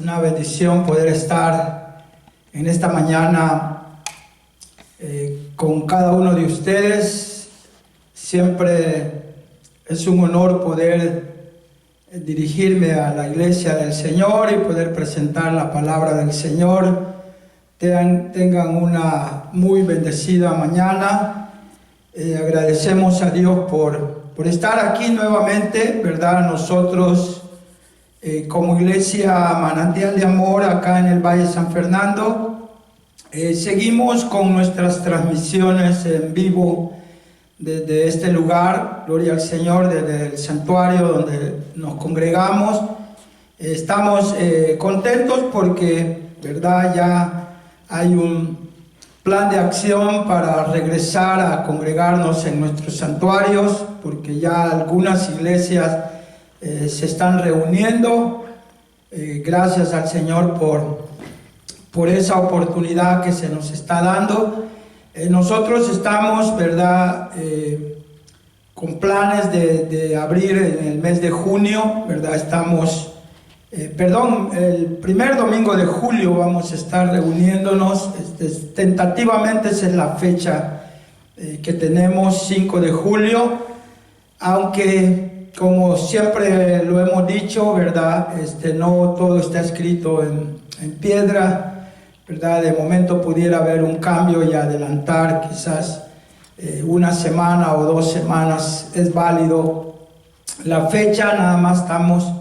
Una bendición poder estar en esta mañana con cada uno de ustedes. Siempre es un honor poder dirigirme a la iglesia del Señor y poder presentar la palabra del Señor. Tengan una muy bendecida mañana. Agradecemos a Dios por estar aquí nuevamente, ¿verdad? Nosotros como iglesia Manantial de Amor acá en el Valle San Fernando, seguimos con nuestras transmisiones en vivo desde este lugar, gloria al Señor, desde el santuario donde nos congregamos. Estamos contentos porque, verdad, ya hay un plan de acción para regresar a congregarnos en nuestros santuarios, porque ya algunas iglesias se están reuniendo. Gracias al Señor por esa oportunidad que se nos está dando. Nosotros estamos, ¿verdad?, con planes de abrir en el mes de junio, ¿verdad? Estamos, el primer domingo de julio vamos a estar reuniéndonos. Tentativamente esa es la fecha que tenemos, 5 de julio, aunque como siempre lo hemos dicho, ¿verdad? No todo está escrito en piedra, ¿verdad? De momento pudiera haber un cambio y adelantar quizás una semana o 2 semanas, es válido la fecha. Nada más estamos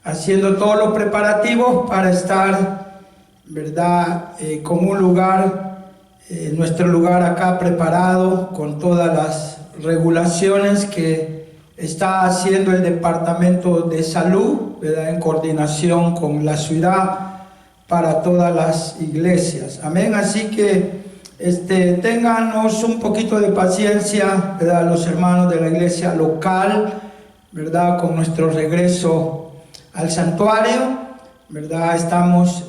haciendo todos los preparativos para estar, ¿verdad? Con un lugar, nuestro lugar acá preparado con todas las regulaciones que está haciendo el Departamento de Salud, ¿verdad?, en coordinación con la ciudad para todas las iglesias. Amén. Así que ténganos un poquito de paciencia, ¿verdad?, los hermanos de la iglesia local, ¿verdad?, con nuestro regreso al santuario, ¿verdad? Estamos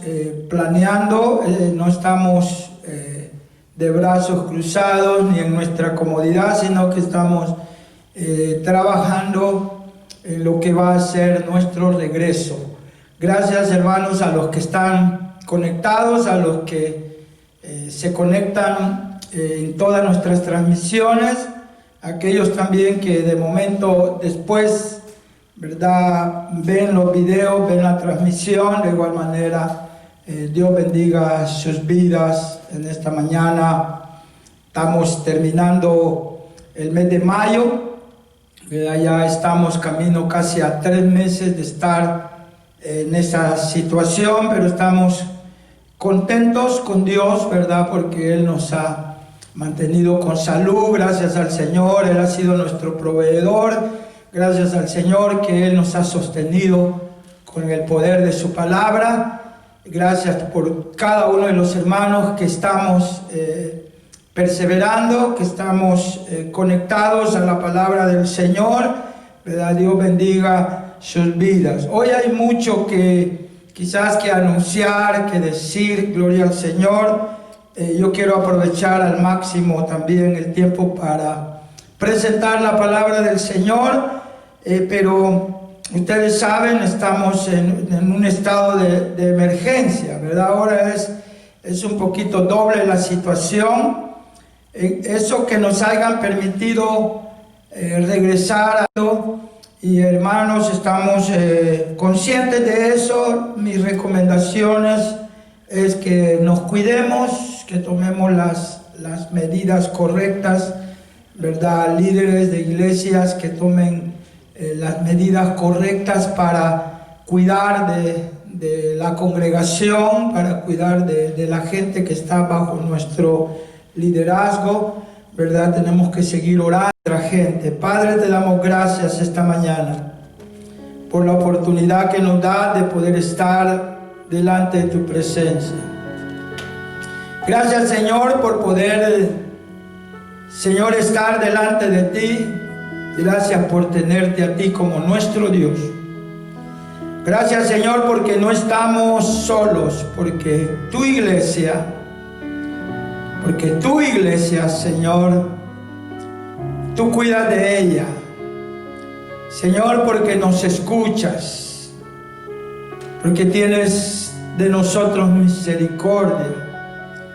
planeando, no estamos de brazos cruzados ni en nuestra comodidad, sino que estamos trabajando en lo que va a ser nuestro regreso. Gracias, hermanos, a los que están conectados, a los que se conectan en todas nuestras transmisiones, aquellos también que de momento después, ¿verdad?, ven los videos, ven la transmisión. De igual manera, Dios bendiga sus vidas en esta mañana. Estamos terminando el mes de mayo. Ya estamos camino casi a 3 meses de estar en esa situación, pero estamos contentos con Dios, ¿verdad? Porque Él nos ha mantenido con salud, gracias al Señor. Él ha sido nuestro proveedor, gracias al Señor que Él nos ha sostenido con el poder de su palabra. Gracias por cada uno de los hermanos que estamos perseverando, que estamos conectados a la palabra del Señor, ¿verdad? Dios bendiga sus vidas. Hoy hay mucho que quizás que anunciar, que decir, gloria al Señor. Yo quiero aprovechar al máximo también el tiempo para presentar la palabra del Señor, pero ustedes saben, estamos en un estado de emergencia, ¿verdad? Ahora es un poquito doble la situación. Eso que nos hayan permitido regresar y hermanos, estamos conscientes de eso. Mis recomendaciones es que nos cuidemos, que tomemos las medidas correctas, ¿verdad? Líderes de iglesias que tomen las medidas correctas para cuidar de la congregación, para cuidar de la gente que está bajo nuestro liderazgo, ¿verdad? Tenemos que seguir orando a la gente. Padre, te damos gracias esta mañana por la oportunidad que nos da de poder estar delante de tu presencia. Gracias, Señor, por poder, Señor, estar delante de ti. Gracias por tenerte a ti como nuestro Dios. Gracias, Señor, porque no estamos solos, porque tu iglesia, Señor, tú cuidas de ella. Señor, porque nos escuchas. porque tienes de nosotros misericordia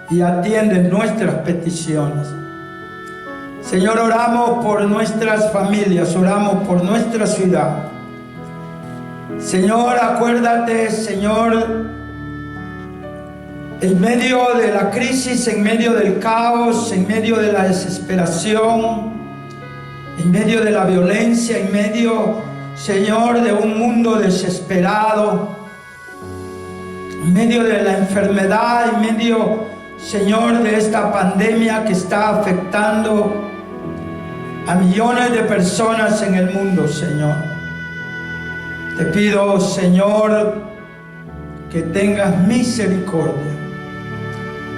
y atiendes nuestras peticiones. Señor, oramos por nuestras familias, oramos por nuestra ciudad. Señor, acuérdate, Señor, en medio de la crisis, en medio del caos, en medio de la desesperación, en medio de la violencia, en medio, Señor, de un mundo desesperado, en medio de la enfermedad, en medio, Señor, de esta pandemia que está afectando a millones de personas en el mundo, Señor. Te pido, Señor, que tengas misericordia.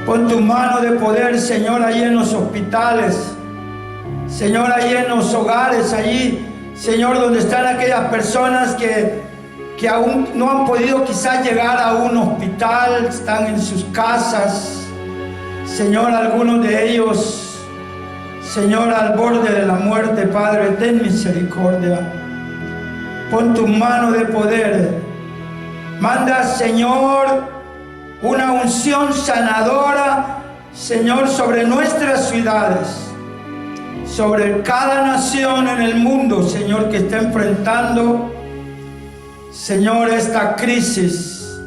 Pon tu mano de poder, Señor, allí en los hospitales, Señor, allí en los hogares, allí, Señor, donde están aquellas personas que aún no han podido quizás llegar a un hospital, están en sus casas. Señor, algunos de ellos, Señor, al borde de la muerte. Padre, ten misericordia. Pon tu mano de poder. Manda, Señor, una unción sanadora, Señor, sobre nuestras ciudades, sobre cada nación en el mundo, Señor, que está enfrentando, Señor, esta crisis.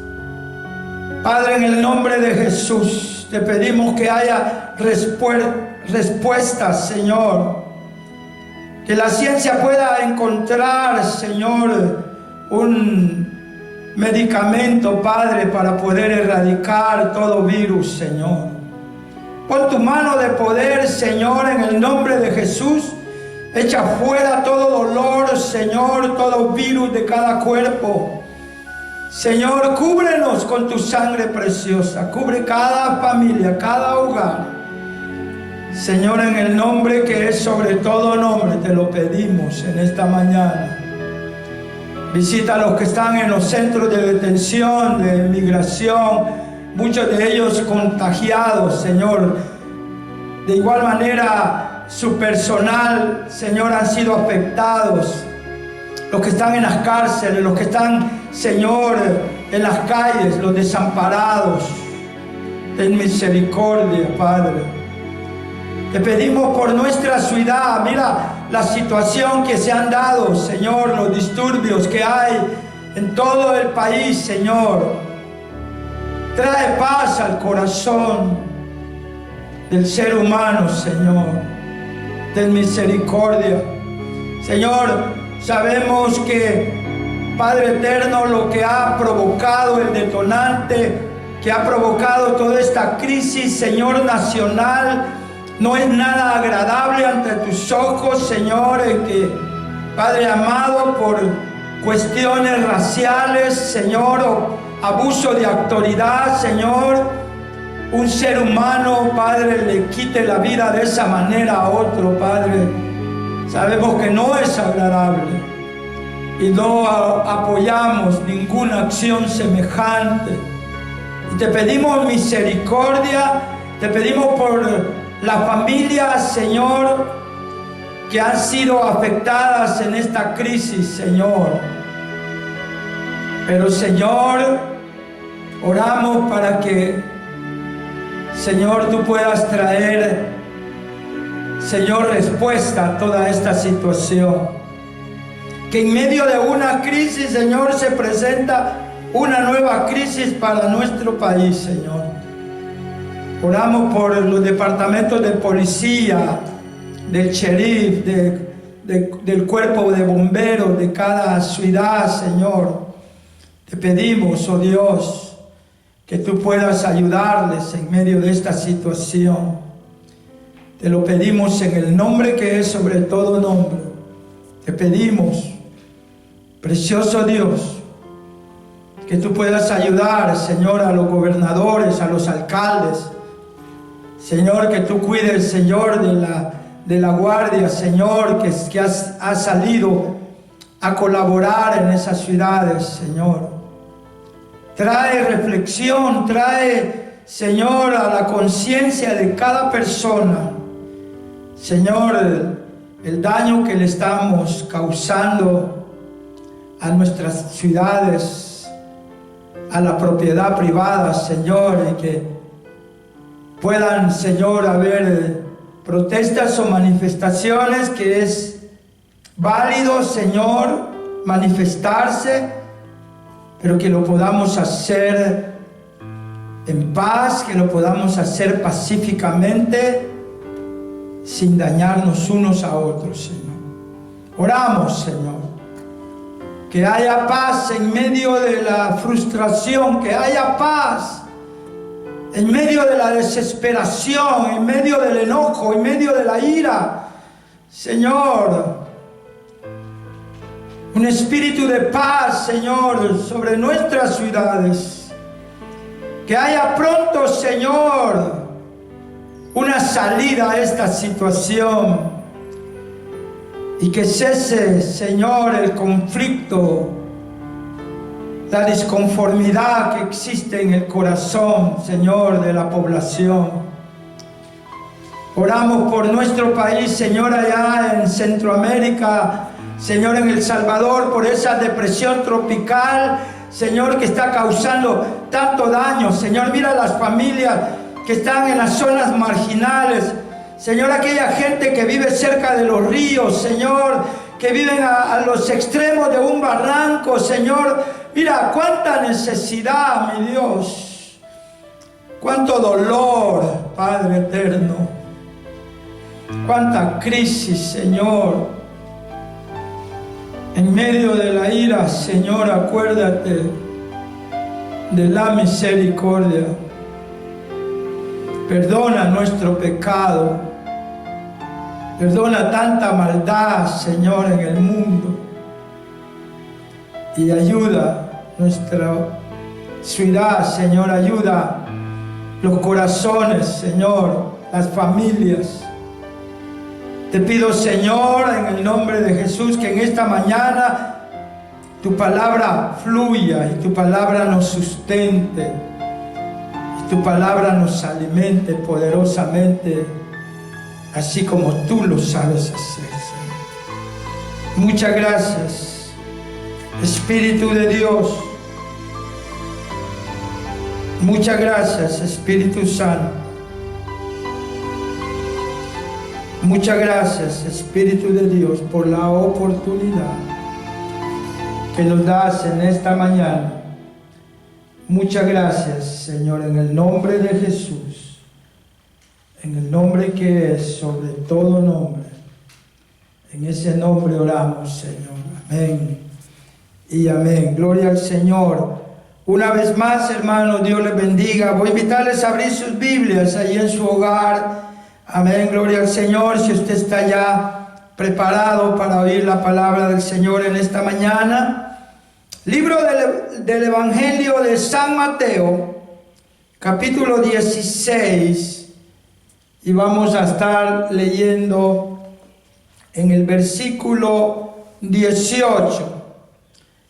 Padre, en el nombre de Jesús, te pedimos que haya respuestas, Señor. Que la ciencia pueda encontrar, Señor, un medicamento, Padre, para poder erradicar todo virus, Señor. Pon tu mano de poder, Señor, en el nombre de Jesús. Echa fuera todo dolor, Señor, todo virus de cada cuerpo. Señor, cúbrenos con tu sangre preciosa. Cubre cada familia, cada hogar. Señor, en el nombre que es sobre todo nombre, te lo pedimos en esta mañana. Visita a los que están en los centros de detención, de migración, muchos de ellos contagiados, Señor. De igual manera, su personal, Señor, han sido afectados. Los que están en las cárceles, los que están, Señor, en las calles, los desamparados. Ten misericordia, Padre. Te pedimos por nuestra ciudad. Mira la situación que se han dado, Señor, los disturbios que hay en todo el país, Señor. Trae paz al corazón del ser humano, Señor. Ten misericordia. Señor, sabemos que, Padre eterno, lo que ha provocado el detonante, que ha provocado toda esta crisis, Señor, nacional, no es nada agradable ante tus ojos, Señor, en que, Padre amado, por cuestiones raciales, Señor, o abuso de autoridad, Señor, un ser humano, Padre, le quite la vida de esa manera a otro, Padre. Sabemos que no es agradable y no apoyamos ninguna acción semejante. Y te pedimos misericordia, te pedimos por las familias, Señor, que han sido afectadas en esta crisis, Señor. Pero, Señor, oramos para que, Señor, tú puedas traer, Señor, respuesta a toda esta situación. Que en medio de una crisis, Señor, se presenta una nueva crisis para nuestro país, Señor. Oramos por los departamentos de policía, del sheriff, del cuerpo de bomberos de cada ciudad, Señor. Te pedimos, oh Dios, que tú puedas ayudarles en medio de esta situación. Te lo pedimos en el nombre que es sobre todo nombre. Te pedimos, precioso Dios, que tú puedas ayudar, Señor, a los gobernadores, a los alcaldes. Señor, que tú cuides, Señor, de la guardia, Señor, que ha salido a colaborar en esas ciudades, Señor. Trae reflexión, trae, Señor, a la conciencia de cada persona, Señor, el daño que le estamos causando a nuestras ciudades, a la propiedad privada, Señor, y que puedan, Señor, haber protestas o manifestaciones, que es válido, Señor, manifestarse, pero que lo podamos hacer en paz, que lo podamos hacer pacíficamente, sin dañarnos unos a otros, Señor. Oramos, Señor, que haya paz en medio de la frustración, que haya paz en medio de la desesperación, en medio del enojo, en medio de la ira. Señor, un espíritu de paz, Señor, sobre nuestras ciudades. Que haya pronto, Señor, una salida a esta situación. Y que cese, Señor, el conflicto, la disconformidad que existe en el corazón, Señor, de la población. Oramos por nuestro país, Señor, allá en Centroamérica, Señor, en El Salvador, por esa depresión tropical, Señor, que está causando tanto daño. Señor, mira las familias que están en las zonas marginales. Señor, aquella gente que vive cerca de los ríos, Señor, que viven a los extremos de un barranco, Señor. Mira cuánta necesidad, mi Dios. Cuánto dolor, Padre eterno. Cuánta crisis, Señor. En medio de la ira, Señor, acuérdate de la misericordia. Perdona nuestro pecado. Perdona tanta maldad, Señor, en el mundo. Y ayuda nuestra ciudad, Señor. Ayuda los corazones, Señor, las familias. Te pido, Señor, en el nombre de Jesús, que en esta mañana tu palabra fluya y tu palabra nos sustente y tu palabra nos alimente poderosamente, así como tú lo sabes hacer, Señor. Muchas gracias, Espíritu de Dios. Muchas gracias, Espíritu Santo. Muchas gracias, Espíritu de Dios, por la oportunidad que nos das en esta mañana. Muchas gracias, Señor, en el nombre de Jesús, en el nombre que es sobre todo nombre. En ese nombre oramos, Señor. Amén y amén. Gloria al Señor. Una vez más, hermanos, Dios les bendiga. Voy a invitarles a abrir sus Biblias ahí en su hogar. Amén, gloria al Señor. Si usted está ya preparado para oír la palabra del Señor en esta mañana. Libro del Evangelio de San Mateo, capítulo 16. Y vamos a estar leyendo en el versículo 18.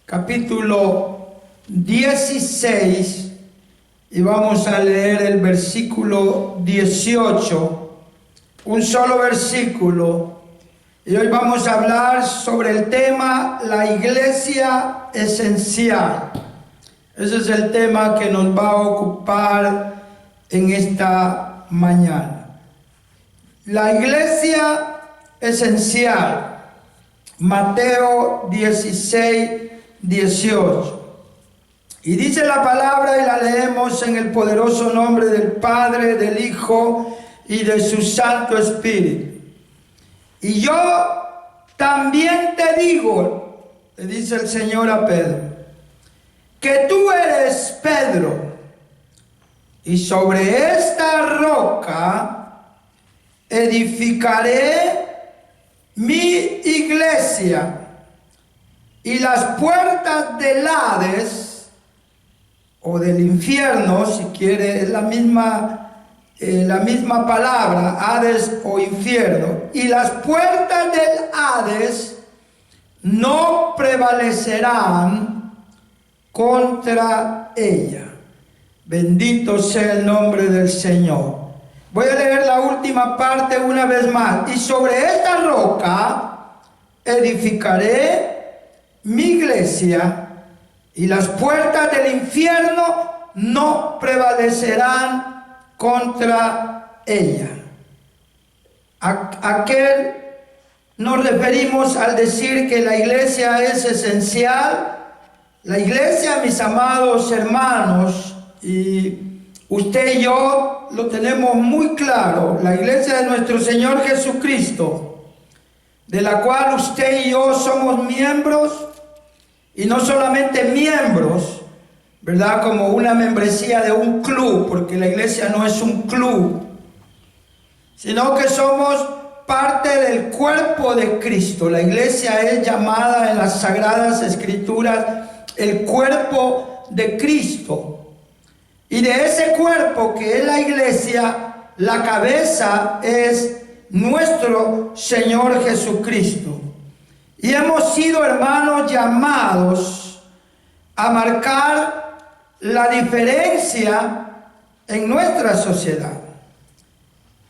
Capítulo 16. Y vamos a leer el versículo 18. Un solo versículo. Y hoy vamos a hablar sobre el tema la iglesia esencial. Ese es el tema que nos va a ocupar en esta mañana. La iglesia esencial. Mateo 16, 18. Y dice la palabra y la leemos en el poderoso nombre del Padre, del Hijo y de su Santo Espíritu. Y yo también te digo, le dice el Señor a Pedro, que tú eres Pedro, y sobre esta roca edificaré mi iglesia, y las puertas del Hades, o del infierno, si quiere, es la misma palabra, Hades o infierno, y las puertas del Hades no prevalecerán contra ella. Bendito sea el nombre del Señor. Voy a leer la última parte una vez más. Y sobre esta roca edificaré mi iglesia, y las puertas del infierno no prevalecerán contra ella. ¿A qué nos referimos al decir que la iglesia es esencial? La iglesia, mis amados hermanos, y usted y yo lo tenemos muy claro, la iglesia de nuestro Señor Jesucristo, de la cual usted y yo somos miembros, y no solamente miembros, ¿verdad? Como una membresía de un club, porque la iglesia no es un club, sino que somos parte del cuerpo de Cristo. La iglesia es llamada en las Sagradas Escrituras el cuerpo de Cristo. Y de ese cuerpo que es la iglesia, la cabeza es nuestro Señor Jesucristo. Y hemos sido, hermanos, llamados a marcar la diferencia en nuestra sociedad.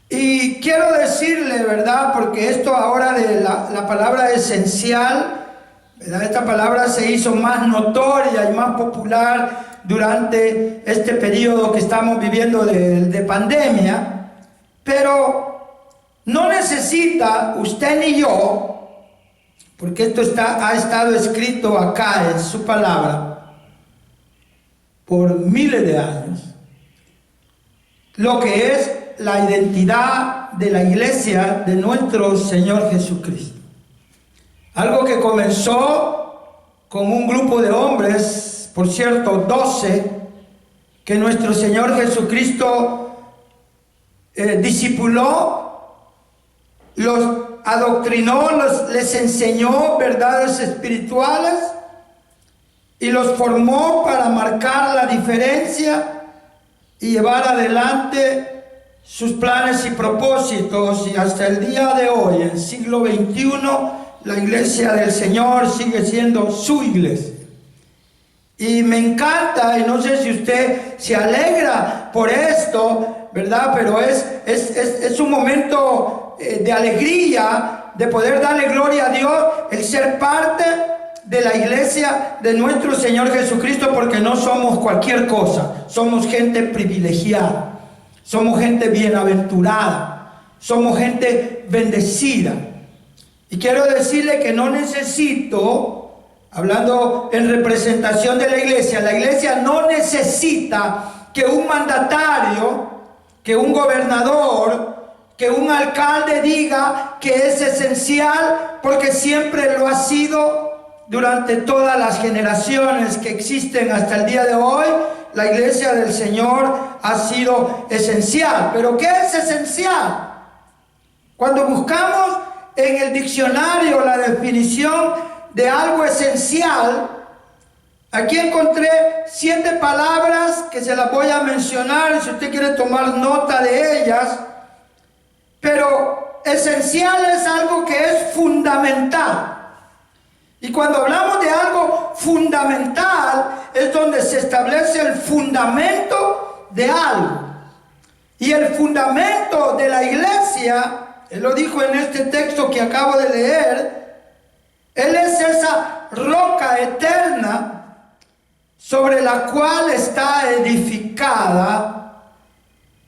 Y quiero decirle, ¿verdad? Porque esto ahora de la palabra esencial, ¿verdad? Esta palabra se hizo más notoria y más popular durante este periodo que estamos viviendo de pandemia. Pero no necesita usted ni yo, porque esto ha estado escrito acá en su palabra por miles de años, lo que es la identidad de la iglesia de nuestro Señor Jesucristo. Algo que comenzó con un grupo de hombres, por cierto, 12, que nuestro Señor Jesucristo discipuló, los adoctrinó, les enseñó verdades espirituales y los formó para marcar la diferencia y llevar adelante sus planes y propósitos. Y hasta el día de hoy, en el siglo XXI, la iglesia del Señor sigue siendo su iglesia. Y me encanta, y no sé si usted se alegra por esto, ¿verdad? Pero es un momento de alegría, de poder darle gloria a Dios, el ser parte de la iglesia de nuestro Señor Jesucristo, porque no somos cualquier cosa, somos gente privilegiada. Somos gente bienaventurada, somos gente bendecida. Y quiero decirle que no necesito, hablando en representación de la iglesia no necesita que un mandatario, que un gobernador, que un alcalde diga que es esencial, porque siempre lo ha sido durante todas las generaciones que existen hasta el día de hoy. La iglesia del Señor ha sido esencial. ¿Pero qué es esencial? Cuando buscamos en el diccionario la definición de algo esencial, aquí encontré 7 palabras que se las voy a mencionar si usted quiere tomar nota de ellas. Pero esencial es algo que es fundamental. Y cuando hablamos de algo fundamental, es donde se establece el fundamento de algo. Y el fundamento de la iglesia, él lo dijo en este texto que acabo de leer, él es esa roca eterna sobre la cual está edificada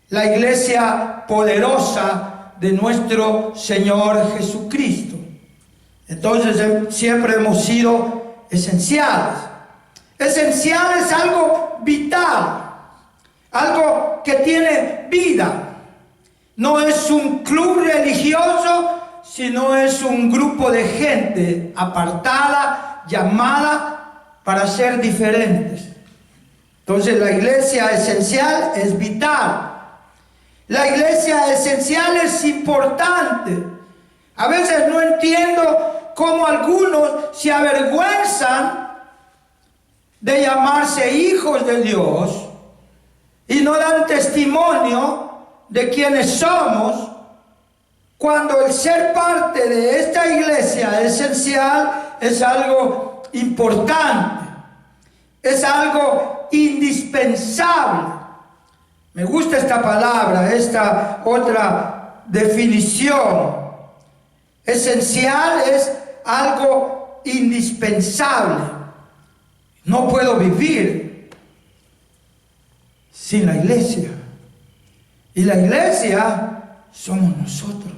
la iglesia poderosa de nuestro Señor Jesucristo. Entonces siempre hemos sido esenciales. Esencial es algo vital, algo que tiene vida. No es un club religioso, sino es un grupo de gente apartada, llamada para ser diferentes. Entonces la iglesia esencial es vital. La iglesia esencial es importante. A veces no entiendo cómo algunos se avergüenzan de llamarse hijos de Dios y no dan testimonio de quienes somos, cuando el ser parte de esta iglesia esencial es algo importante, es algo indispensable. Me gusta esta palabra, esta otra definición. Esencial es algo indispensable. No puedo vivir sin la iglesia. Y la iglesia somos nosotros.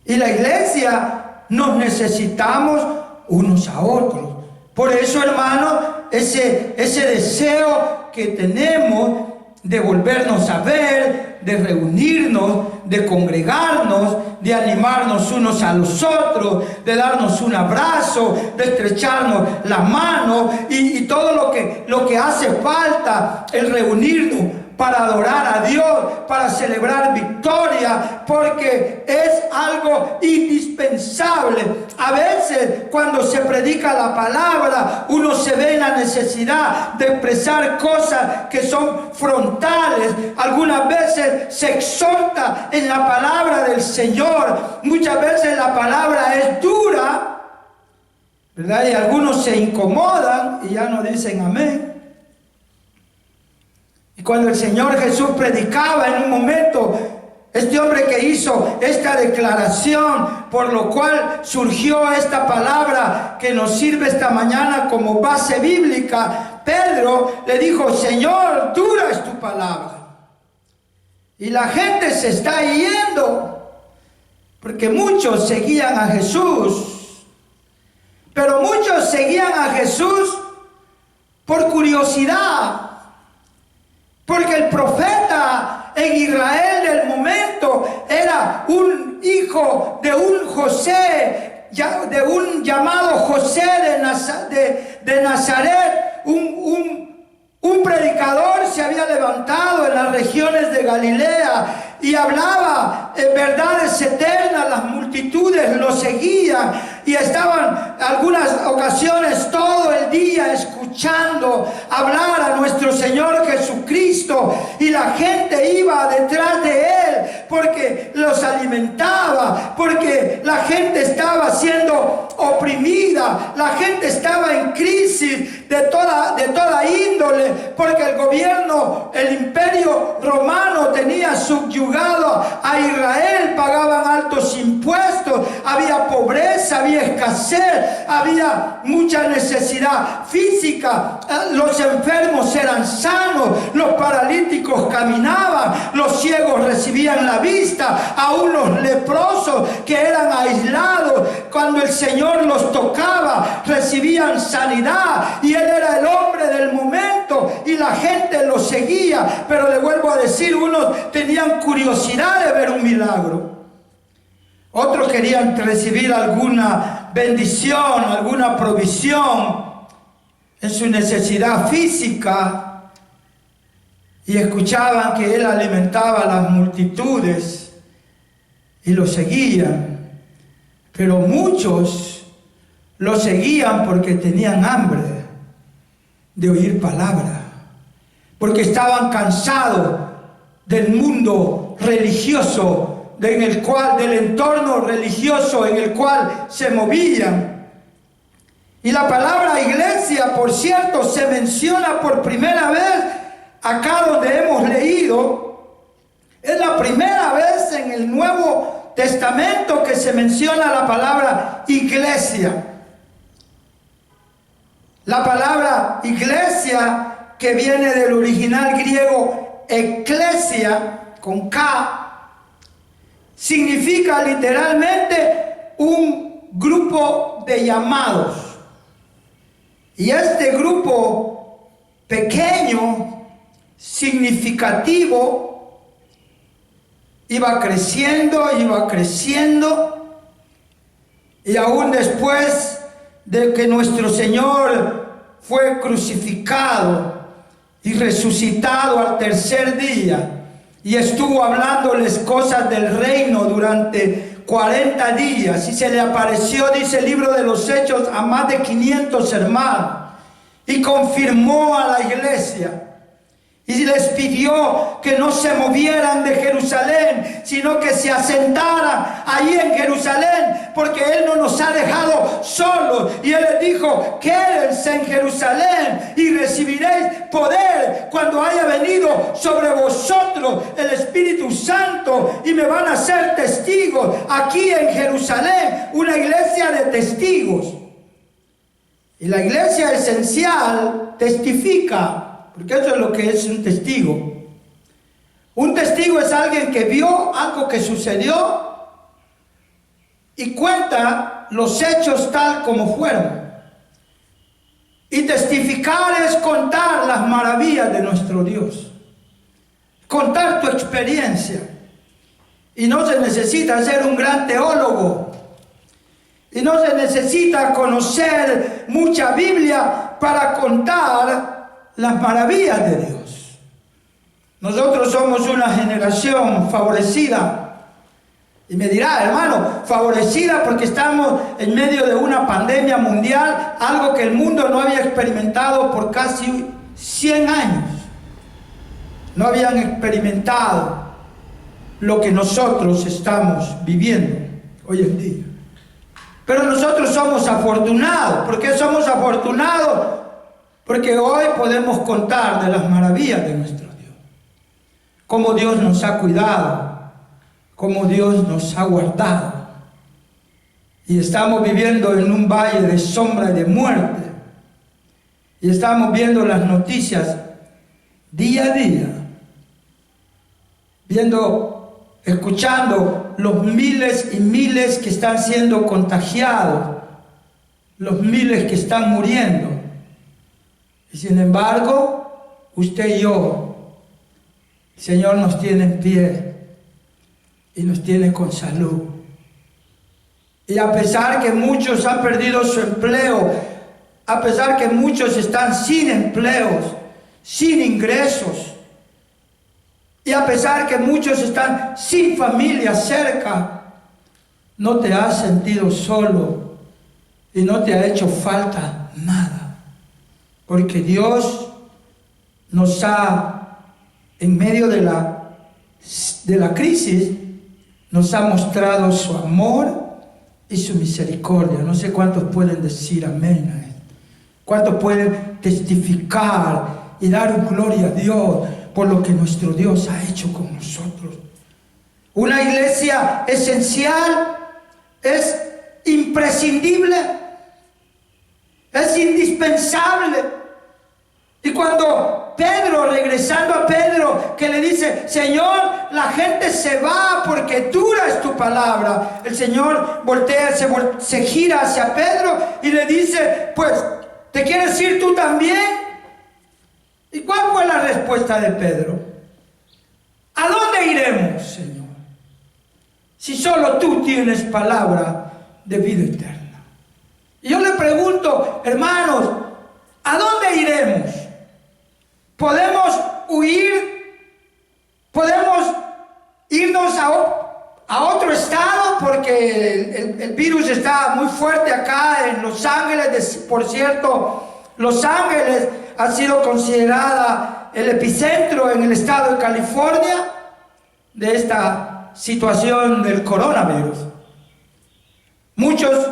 Y la iglesia nos necesitamos unos a otros. Por eso, hermanos, ese deseo que tenemos de volvernos a ver, de reunirnos, de congregarnos, de animarnos unos a los otros, de darnos un abrazo, de estrecharnos la mano y todo lo que hace falta, el reunirnos para adorar a Dios, para celebrar victoria, porque es algo indispensable. A veces cuando se predica la palabra, uno se ve en la necesidad de expresar cosas que son frontales. Algunas veces se exhorta en la palabra del Señor. Muchas veces la palabra es dura, ¿verdad? Y algunos se incomodan y ya no dicen amén. Y cuando el Señor Jesús predicaba en un momento, este hombre que hizo esta declaración, por lo cual surgió esta palabra que nos sirve esta mañana como base bíblica, Pedro le dijo: Señor, dura es tu palabra. Y la gente se está yendo, porque muchos seguían a Jesús, pero muchos seguían a Jesús por curiosidad. Porque el profeta en Israel del momento era un hijo de un José, de un llamado José de Nazaret. Un predicador se había levantado en las regiones de Galilea y hablaba verdades eternas. Las multitudes lo seguían y estaban algunas ocasiones todo el día escuchando hablar a nuestro Señor Jesucristo, y la gente iba detrás de él porque los alimentaba, porque la gente estaba siendo oprimida, la gente estaba en crisis de toda índole, porque el gobierno, el imperio romano tenía subyugado a Israel, pagaban altos impuestos, había pobreza, había escasez, había mucha necesidad física. Los enfermos eran sanos, los paralíticos caminaban, los ciegos recibían la vista, aún los leprosos que eran aislados, cuando el Señor los tocaba, recibían sanidad, y él era el hombre del momento y la gente lo seguía. Pero le vuelvo a decir, unos tenían curiosidad de ver un milagro, otros querían recibir alguna bendición, alguna provisión en su necesidad física, y escuchaban que él alimentaba a las multitudes y lo seguían. Pero muchos lo seguían porque tenían hambre de oír palabra, porque estaban cansados del mundo religioso del entorno religioso en el cual se movían. Y la palabra iglesia, por cierto, se menciona por primera vez acá donde hemos leído. Es la primera vez en el Nuevo Testamento que se menciona la palabra iglesia. La palabra iglesia, que viene del original griego eklesia, con K, significa literalmente un grupo de llamados. Y este grupo pequeño, significativo, iba creciendo, y aún después de que nuestro Señor fue crucificado y resucitado al tercer día, y estuvo hablándoles cosas del reino durante 40 días, y se le apareció, dice el libro de los Hechos, a más de 500 hermanos, y confirmó a la iglesia. Y les pidió que no se movieran de Jerusalén, sino que se asentaran allí en Jerusalén, porque Él no nos ha dejado solos. Y Él les dijo: quédense en Jerusalén y recibiréis poder cuando haya venido sobre vosotros el Espíritu Santo, y me van a ser testigos aquí en Jerusalén, una iglesia de testigos. Y la iglesia esencial testifica, porque eso es lo que es un testigo. Un testigo es alguien que vio algo que sucedió y cuenta los hechos tal como fueron. Y testificar es contar las maravillas de nuestro Dios. Contar tu experiencia. Y no se necesita ser un gran teólogo. Y no se necesita conocer mucha Biblia para contar las maravillas de Dios. Nosotros somos una generación favorecida. Y me dirá, hermano, favorecida porque estamos en medio de una pandemia mundial, algo que el mundo no había experimentado por casi 100 años. No habían experimentado lo que nosotros estamos viviendo hoy en día. Pero nosotros somos afortunados. ¿Por qué somos afortunados? Porque hoy podemos contar de las maravillas de nuestro Dios. Cómo Dios nos ha cuidado, cómo Dios nos ha guardado. Y estamos viviendo en un valle de sombra y de muerte. Y estamos viendo las noticias día a día. Escuchando los miles y miles que están siendo contagiados, los miles que están muriendo. Y sin embargo, usted y yo, el Señor nos tiene en pie y nos tiene con salud. Y a pesar que muchos han perdido su empleo, a pesar que muchos están sin empleos, sin ingresos, y a pesar que muchos están sin familia cerca, no te has sentido solo y no te ha hecho falta nada. Porque Dios nos ha, en medio de la crisis, nos ha mostrado su amor y su misericordia. No sé cuántos pueden decir amén a esto. Cuántos pueden testificar y dar gloria a Dios por lo que nuestro Dios ha hecho con nosotros. Una iglesia esencial es imprescindible, es indispensable. Y cuando Pedro, regresando a Pedro, que le dice, Señor, la gente se va porque dura es tu palabra. El Señor voltea, se gira hacia Pedro y le dice, pues, ¿te quieres ir tú también? ¿Y cuál fue la respuesta de Pedro? ¿A dónde iremos, Señor? Si solo tú tienes palabra de vida eterna. Y yo le pregunto, hermanos, ¿a dónde iremos? ¿Podemos huir? ¿Podemos irnos a otro estado? Porque el virus está muy fuerte acá en Los Ángeles. Por cierto, Los Ángeles ha sido considerada el epicentro en el estado de California de esta situación del coronavirus. Muchos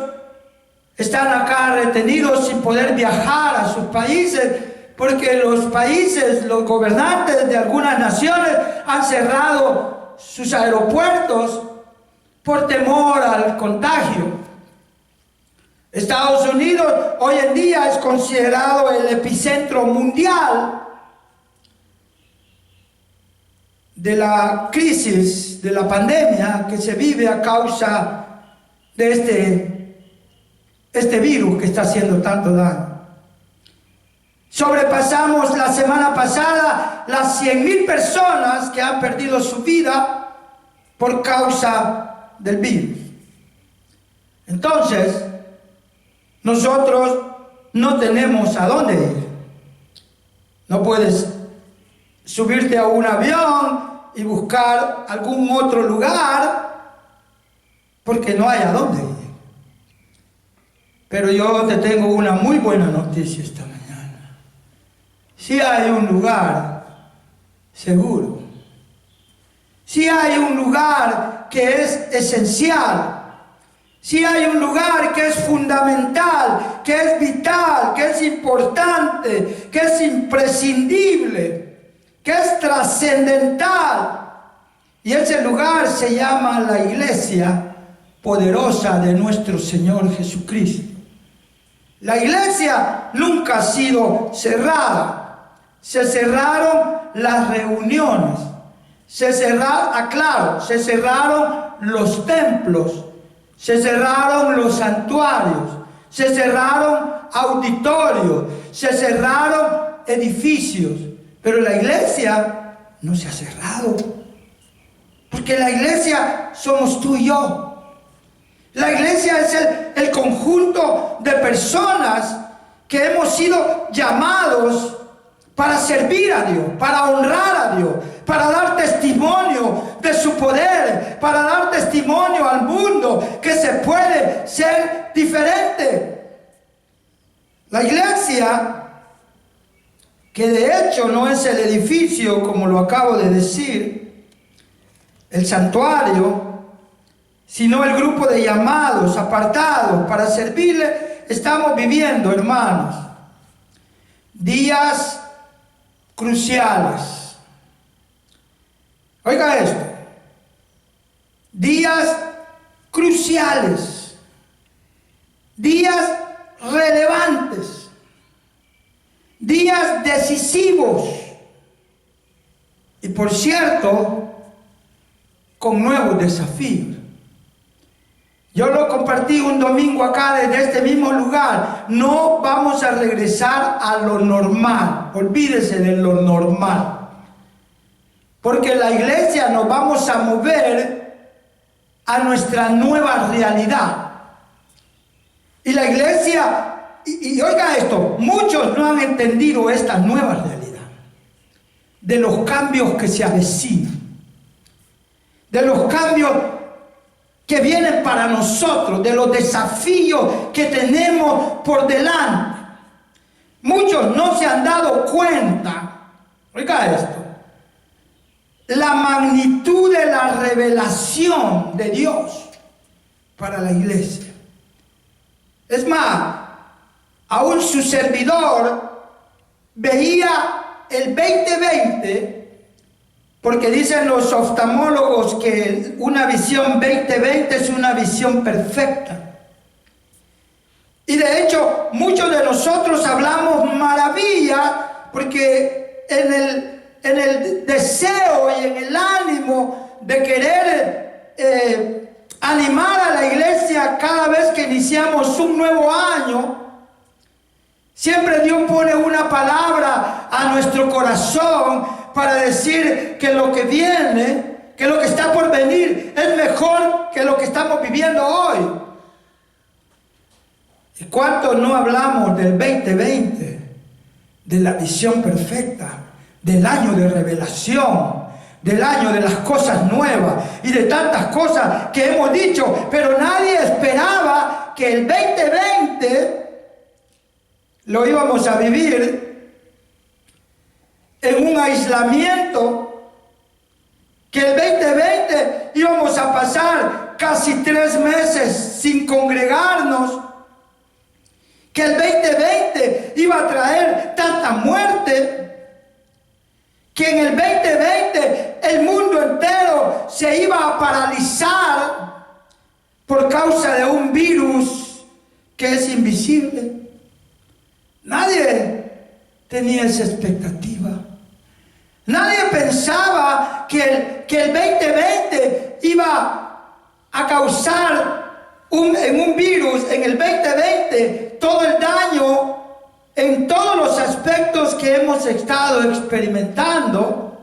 están acá retenidos sin poder viajar a sus países porque los países, los gobernantes de algunas naciones han cerrado sus aeropuertos por temor al contagio. Estados Unidos hoy en día es considerado el epicentro mundial de la crisis, de la pandemia que se vive a causa de este virus que está haciendo tanto daño. Sobrepasamos la semana pasada las 100,000 personas que han perdido su vida por causa del virus. Entonces, nosotros no tenemos a dónde ir. No puedes subirte a un avión y buscar algún otro lugar porque no hay a dónde ir. Pero yo te tengo una muy buena noticia esta mañana. Sí hay un lugar seguro. Sí hay un lugar que es esencial. Si hay un lugar que es fundamental, que es vital, que es importante, que es imprescindible, que es trascendental. Y ese lugar se llama la iglesia poderosa de nuestro Señor Jesucristo. La iglesia nunca ha sido cerrada. Se cerraron las reuniones. Se cerraron los templos. Se cerraron los santuarios. Se cerraron auditorios. Se cerraron edificios. Pero la iglesia no se ha cerrado. Porque la iglesia somos tú y yo. La iglesia es el conjunto de personas que hemos sido llamados para servir a Dios, para honrar a Dios, para dar testimonio de su poder, para dar testimonio al mundo que se puede ser diferente. La iglesia, que de hecho no es el edificio, como lo acabo de decir, el santuario, sino el grupo de llamados, apartados para servirle, estamos viviendo, hermanos, días cruciales. Oiga esto, días cruciales, días relevantes, días decisivos y, por cierto, con nuevos desafíos. Yo lo compartí un domingo acá desde este mismo lugar. No vamos a regresar a lo normal. Olvídese de lo normal. Porque la iglesia nos vamos a mover a nuestra nueva realidad. Y la iglesia, y oiga esto, muchos no han entendido esta nueva realidad. De los cambios que se avecinan. De los cambios que vienen para nosotros, de los desafíos que tenemos por delante. Muchos no se han dado cuenta, oiga esto, la magnitud de la revelación de Dios para la iglesia. Es más, aún su servidor veía el 2020, porque dicen los oftalmólogos que una visión 2020 es una visión perfecta. Y de hecho, muchos de nosotros hablamos maravilla porque en el deseo y en el ánimo de querer animar a la iglesia cada vez que iniciamos un nuevo año, siempre Dios pone una palabra a nuestro corazón para decir que lo que viene, que lo que está por venir es mejor que lo que estamos viviendo hoy. ¿Y cuánto no hablamos del 2020, de la visión perfecta, del año de revelación, del año de las cosas nuevas y de tantas cosas que hemos dicho, pero nadie esperaba que el 2020 lo íbamos a vivir en un aislamiento, que el 2020 íbamos a pasar casi 3 meses sin congregarnos, que el 2020 iba a traer tanta muerte, que en el 2020 el mundo entero se iba a paralizar por causa de un virus que es invisible. Nadie tenía esa expectativa. Nadie pensaba que el 2020 iba a causar en un virus, en el 2020, todo el daño en todos los aspectos que hemos estado experimentando.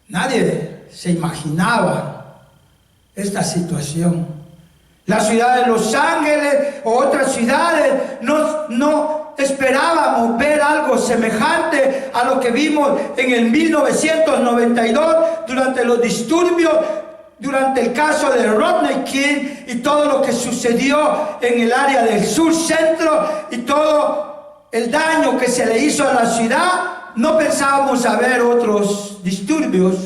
Nadie se imaginaba esta situación. La ciudad de Los Ángeles o otras ciudades no esperábamos ver algo semejante a lo que vimos en el 1992 durante los disturbios, durante el caso de Rodney King y todo lo que sucedió en el área del sur centro y todo el daño que se le hizo a la ciudad. No pensábamos ver otros disturbios,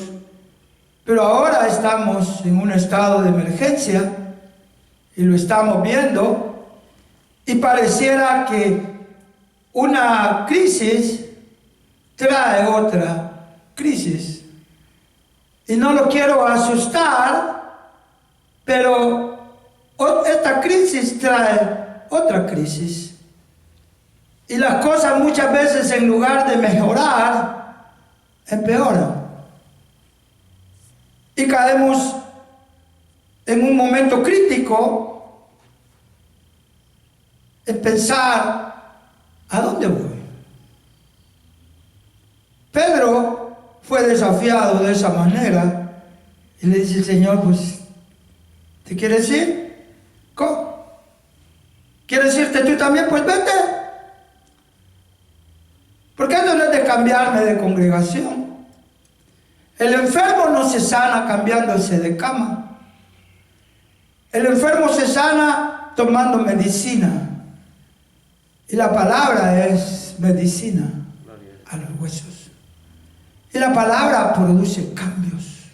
pero ahora estamos en un estado de emergencia y lo estamos viendo, y pareciera que una crisis trae otra crisis. Y no lo quiero asustar, pero esta crisis trae otra crisis. Y las cosas muchas veces, en lugar de mejorar, empeoran. Y caemos en un momento crítico en pensar, ¿a dónde voy? Pedro fue desafiado de esa manera y le dice: Señor, pues, ¿te quieres ir? ¿Cómo? ¿Quieres irte tú también? Pues vete. Porque esto no es de cambiarme de congregación. El enfermo no se sana cambiándose de cama. El enfermo se sana tomando medicina. Y la palabra es medicina a los huesos. Y la palabra produce cambios.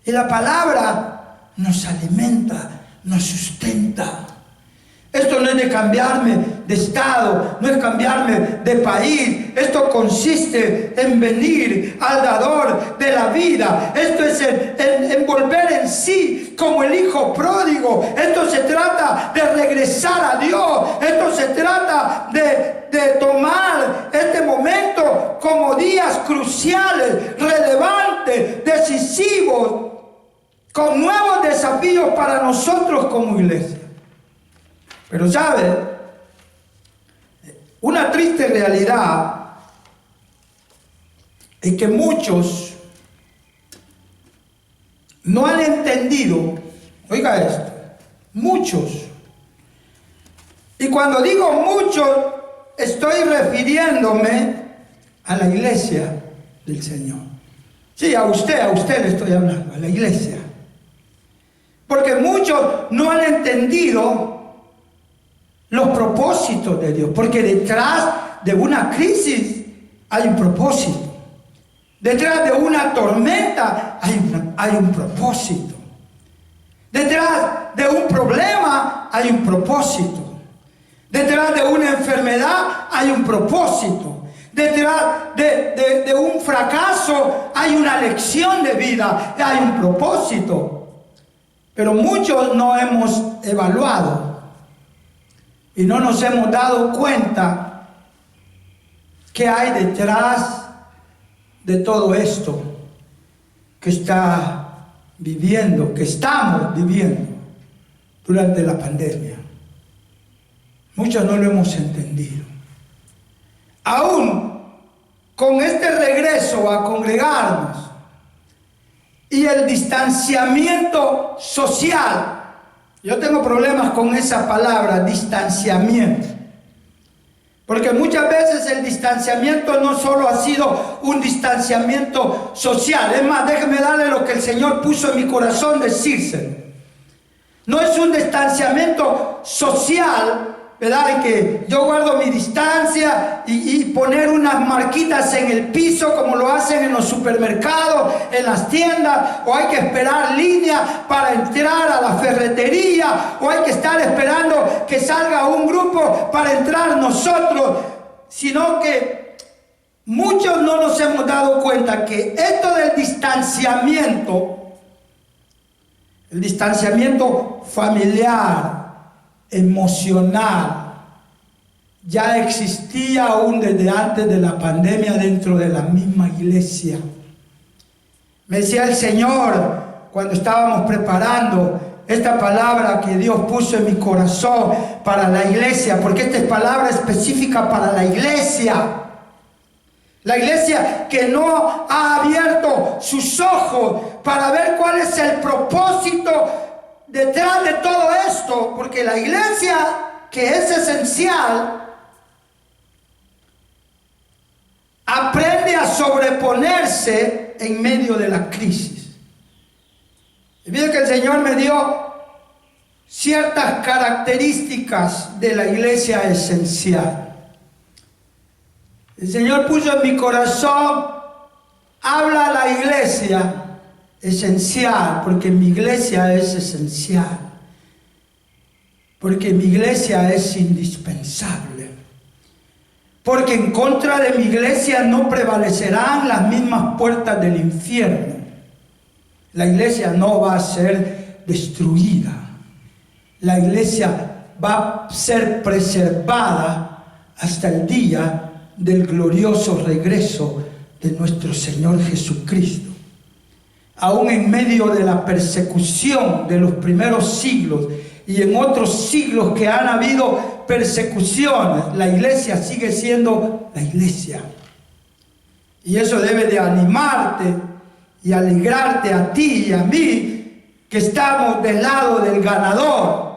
Y la palabra nos alimenta, nos sustenta. Esto no es de cambiarme de estado, no es cambiarme de país. Esto consiste en venir al dador de la vida. Esto es en volver en sí como el hijo pródigo. Esto se trata de regresar a Dios. Esto se trata de tomar este momento como días cruciales, relevantes, decisivos, con nuevos desafíos para nosotros como iglesia. Pero ¿sabe? Una triste realidad es que muchos no han entendido, oiga esto, muchos, y cuando digo muchos, estoy refiriéndome a la iglesia del Señor. Sí, a usted le estoy hablando, a la iglesia. Porque muchos no han entendido los propósitos de Dios, porque detrás de una crisis hay un propósito. Detrás de una tormenta hay un propósito. Detrás de un problema hay un propósito. Detrás de una enfermedad hay un propósito. Detrás de un fracaso hay una lección de vida, hay un propósito. Pero muchos no hemos evaluado y no nos hemos dado cuenta que hay detrás de todo esto que está viviendo, que estamos viviendo durante la pandemia. Muchos no lo hemos entendido. Aún con este regreso a congregarnos y el distanciamiento social, yo tengo problemas con esa palabra, distanciamiento. Porque muchas veces el distanciamiento no solo ha sido un distanciamiento social. Es más, déjeme darle lo que el Señor puso en mi corazón decírselo. No es un distanciamiento social, ¿verdad? En que yo guardo mi distancia y poner unas marquitas en el piso como lo hacen en los supermercados, en las tiendas, o hay que esperar línea para entrar a la ferretería, o hay que estar esperando que salga un grupo para entrar nosotros, sino que muchos no nos hemos dado cuenta que esto del distanciamiento, el distanciamiento familiar, emocional, ya existía aún desde antes de la pandemia dentro de la misma iglesia. Me decía el Señor cuando estábamos preparando esta palabra que Dios puso en mi corazón para la iglesia, porque esta es palabra específica para la iglesia. La iglesia que no ha abierto sus ojos para ver cuál es el propósito detrás de todo esto, porque la iglesia, que es esencial, aprende a sobreponerse en medio de la crisis. Y mire que el Señor me dio ciertas características de la iglesia esencial. El Señor puso en mi corazón, habla a la iglesia esencial, porque mi iglesia es esencial, porque mi iglesia es indispensable, porque en contra de mi iglesia no prevalecerán las mismas puertas del infierno. La iglesia no va a ser destruida, la iglesia va a ser preservada hasta el día del glorioso regreso de nuestro Señor Jesucristo. Aún en medio de la persecución de los primeros siglos y en otros siglos que han habido persecuciones, la iglesia sigue siendo la iglesia. Y eso debe de animarte y alegrarte a ti y a mí, que estamos del lado del ganador.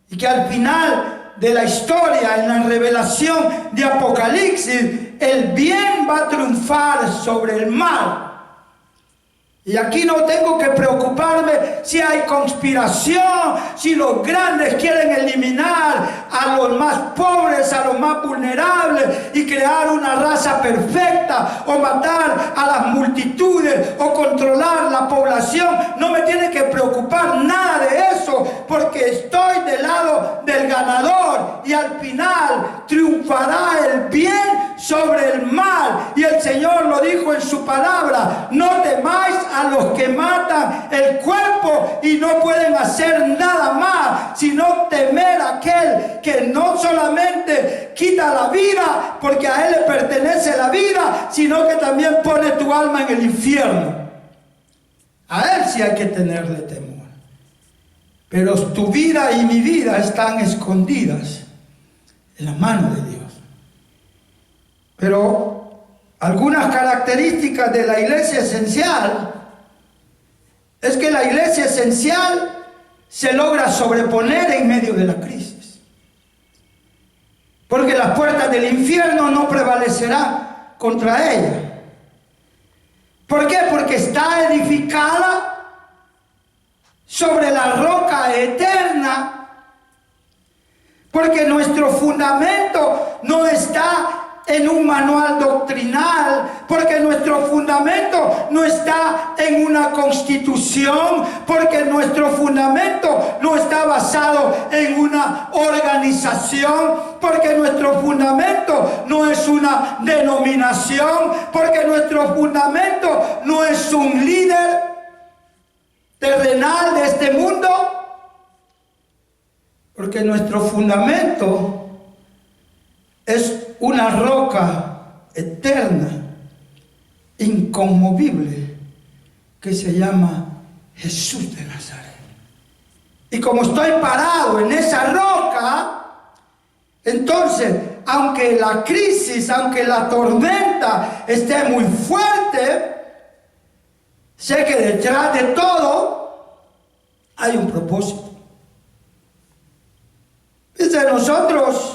Y que al final de la historia, en la revelación de Apocalipsis, el bien va a triunfar sobre el mal. Y aquí no tengo que preocuparme si hay conspiración, si los grandes quieren eliminar a los más pobres, a los más vulnerables y crear una raza perfecta, o matar a las multitudes, o controlar la población. No me tiene que preocupar nada de eso, porque estoy del lado del ganador, y al final triunfará el bien sobre el mal. Y el Señor lo dijo en su palabra: no temáis a los que matan el cuerpo y no pueden hacer nada más, sino temer a aquel que no solamente quita la vida, porque a él le pertenece la vida, sino que también pone tu alma en el infierno. A él sí hay que tenerle temor. Pero tu vida y mi vida están escondidas en la mano de Dios. Pero algunas características de la iglesia esencial es que la iglesia esencial se logra sobreponer en medio de la crisis. Porque las puertas del infierno no prevalecerán contra ella. ¿Por qué? Porque está edificada sobre la roca eterna. Porque nuestro fundamento no está en un manual doctrinal, porque nuestro fundamento no está en una constitución, porque nuestro fundamento no está basado en una organización, porque nuestro fundamento no es una denominación, porque nuestro fundamento no es un líder terrenal de este mundo, porque nuestro fundamento es una roca eterna, inconmovible, que se llama Jesús de Nazaret. Y como estoy parado en esa roca, entonces, aunque la crisis, aunque la tormenta esté muy fuerte, sé que detrás de todo hay un propósito. Desde nosotros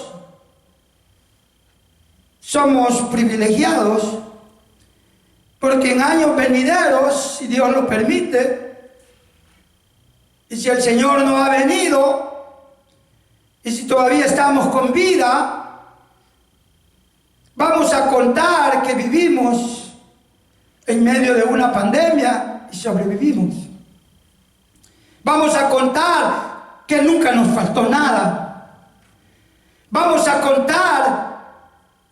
somos privilegiados, porque en años venideros, si Dios lo permite, y si el Señor no ha venido, y si todavía estamos con vida, vamos a contar que vivimos en medio de una pandemia y sobrevivimos. Vamos a contar que nunca nos faltó nada. Vamos a contar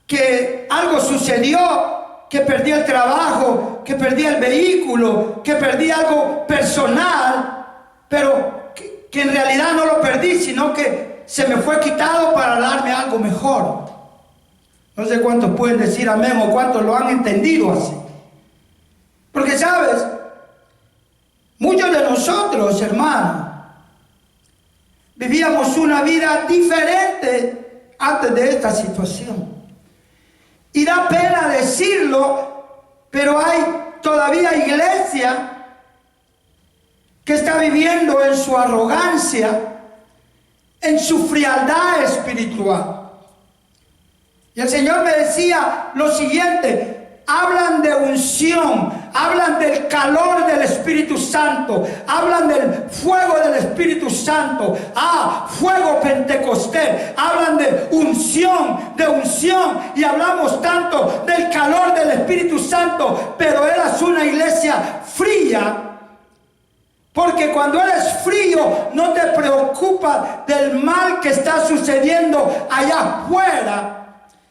que algo sucedió, que perdí el trabajo, que perdí el vehículo, que perdí algo personal, pero que en realidad no lo perdí, sino que se me fue quitado para darme algo mejor. No sé cuántos pueden decir amén o cuántos lo han entendido así. Porque sabes, muchos de nosotros, hermanos, vivíamos una vida diferente antes de esta situación. Y da pena decirlo, pero hay todavía iglesia que está viviendo en su arrogancia, en su frialdad espiritual. Y el Señor me decía lo siguiente: hablan de unción, hablan del calor del Espíritu Santo, hablan del fuego del Espíritu Santo, fuego pentecostés, hablan de unción, y hablamos tanto del calor del Espíritu Santo, pero eras una iglesia fría. Porque cuando eres frío no te preocupas del mal que está sucediendo allá afuera.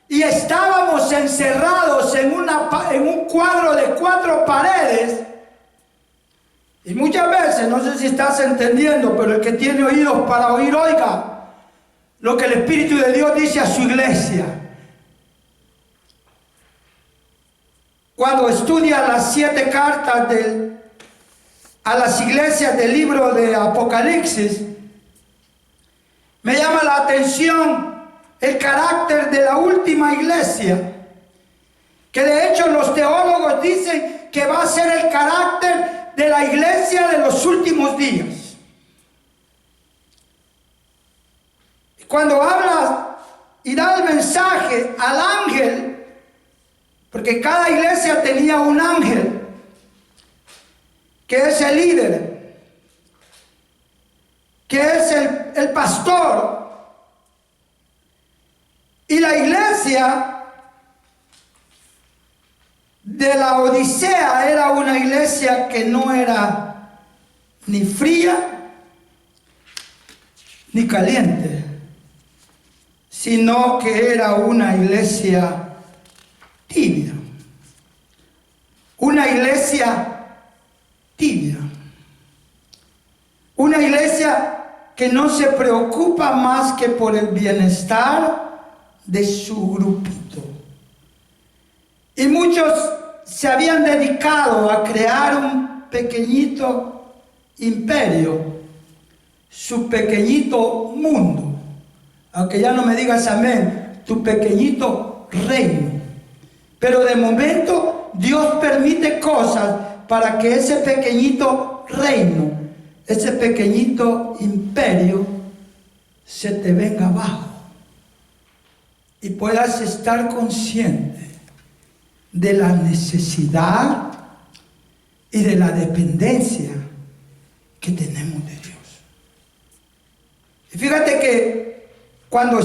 Y estábamos encerrados en un cuadro de 4 paredes. Y muchas veces, no sé si estás entendiendo, pero el que tiene oídos para oír, oiga. lo que el Espíritu de Dios dice a su iglesia. Cuando estudia las 7 cartas a las iglesias del libro de Apocalipsis, me llama la atención el carácter de la última iglesia, que de hecho los teólogos dicen que va a ser el carácter de la iglesia de los últimos días. Cuando habla y da el mensaje al ángel, porque cada iglesia tenía un ángel, que es el líder, que es el pastor. Y la iglesia de la Odisea era una iglesia que no era ni fría ni caliente, sino que era una iglesia tibia. Una iglesia tibia. Una iglesia que no se preocupa más que por el bienestar de su grupito. Y muchos se habían dedicado a crear un pequeñito imperio, su pequeñito mundo. Aunque ya no me digas amén, tu pequeñito reino. Pero de momento Dios permite cosas para que ese pequeñito reino, ese pequeñito imperio se te venga abajo y puedas estar consciente de la necesidad y de la dependencia que tenemos de Dios. Y fíjate que cuando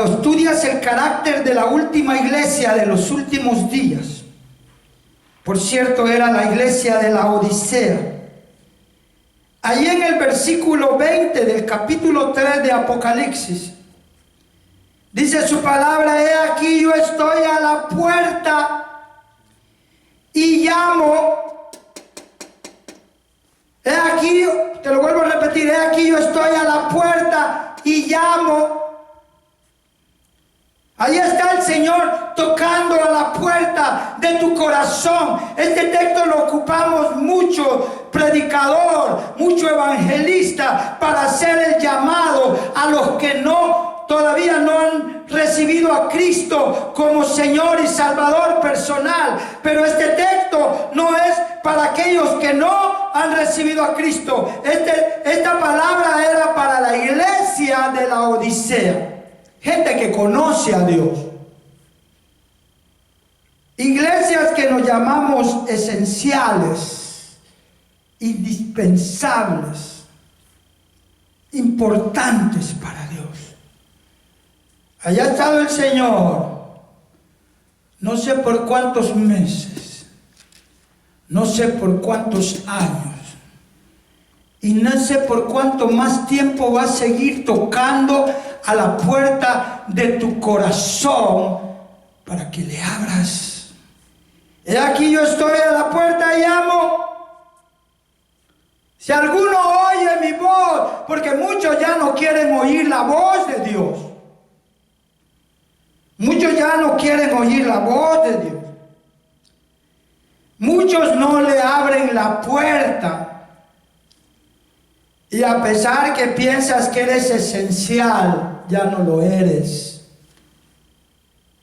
estudias el carácter de la última iglesia de los últimos días, por cierto, era la iglesia de la Odisea. Allí en el versículo 20 del capítulo 3 de Apocalipsis, dice su palabra: he aquí yo estoy a la puerta y llamo. He aquí, te lo vuelvo a repetir, he aquí yo estoy a la puerta y llamo. Ahí está el Señor tocando a la puerta de tu corazón. Este texto lo ocupamos mucho predicador, mucho evangelista, para hacer el llamado a los que todavía no han recibido a Cristo como Señor y Salvador personal. Pero este texto no es para aquellos que no han recibido a Cristo. Esta palabra era para la iglesia de la Odisea. Gente que conoce a Dios. Iglesias que nos llamamos esenciales, indispensables, importantes para Dios. Allá ha estado el Señor, no sé por cuántos meses, no sé por cuántos años, y no sé por cuánto más tiempo va a seguir tocando a la puerta de tu corazón para que le abras. He aquí yo estoy a la puerta y llamo. Si alguno oye mi voz, porque muchos ya no quieren oír la voz de Dios. Muchos ya no quieren oír la voz de Dios. Muchos no le abren la puerta. Y a pesar que piensas que eres esencial, ya no lo eres.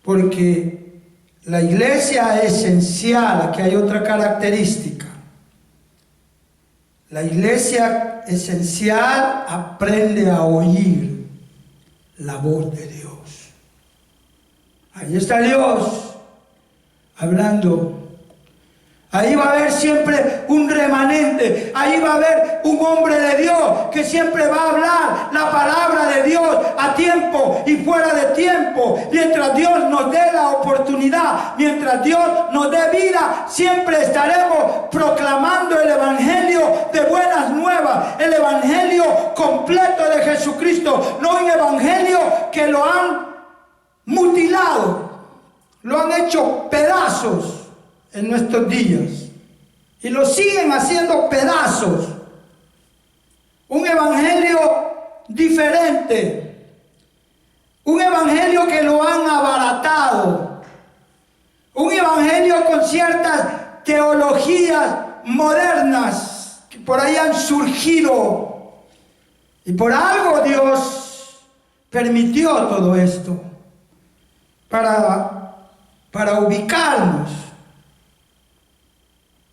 Porque la iglesia es esencial. Aquí hay otra característica. La iglesia esencial aprende a oír la voz de Dios. Ahí está Dios hablando. Ahí va a haber siempre un remanente. Ahí va a haber un hombre de Dios que siempre va a hablar la palabra de Dios a tiempo y fuera de tiempo. Mientras Dios nos dé la oportunidad, mientras Dios nos dé vida, siempre estaremos proclamando el evangelio de buenas nuevas, el evangelio completo de Jesucristo, no un evangelio que lo han mutilado, lo han hecho pedazos en nuestros días y lo siguen haciendo pedazos. Un evangelio diferente, Un evangelio que lo han abaratado. Un evangelio con ciertas teologías modernas que por ahí han surgido. Y por algo Dios permitió todo esto. Para ubicarnos.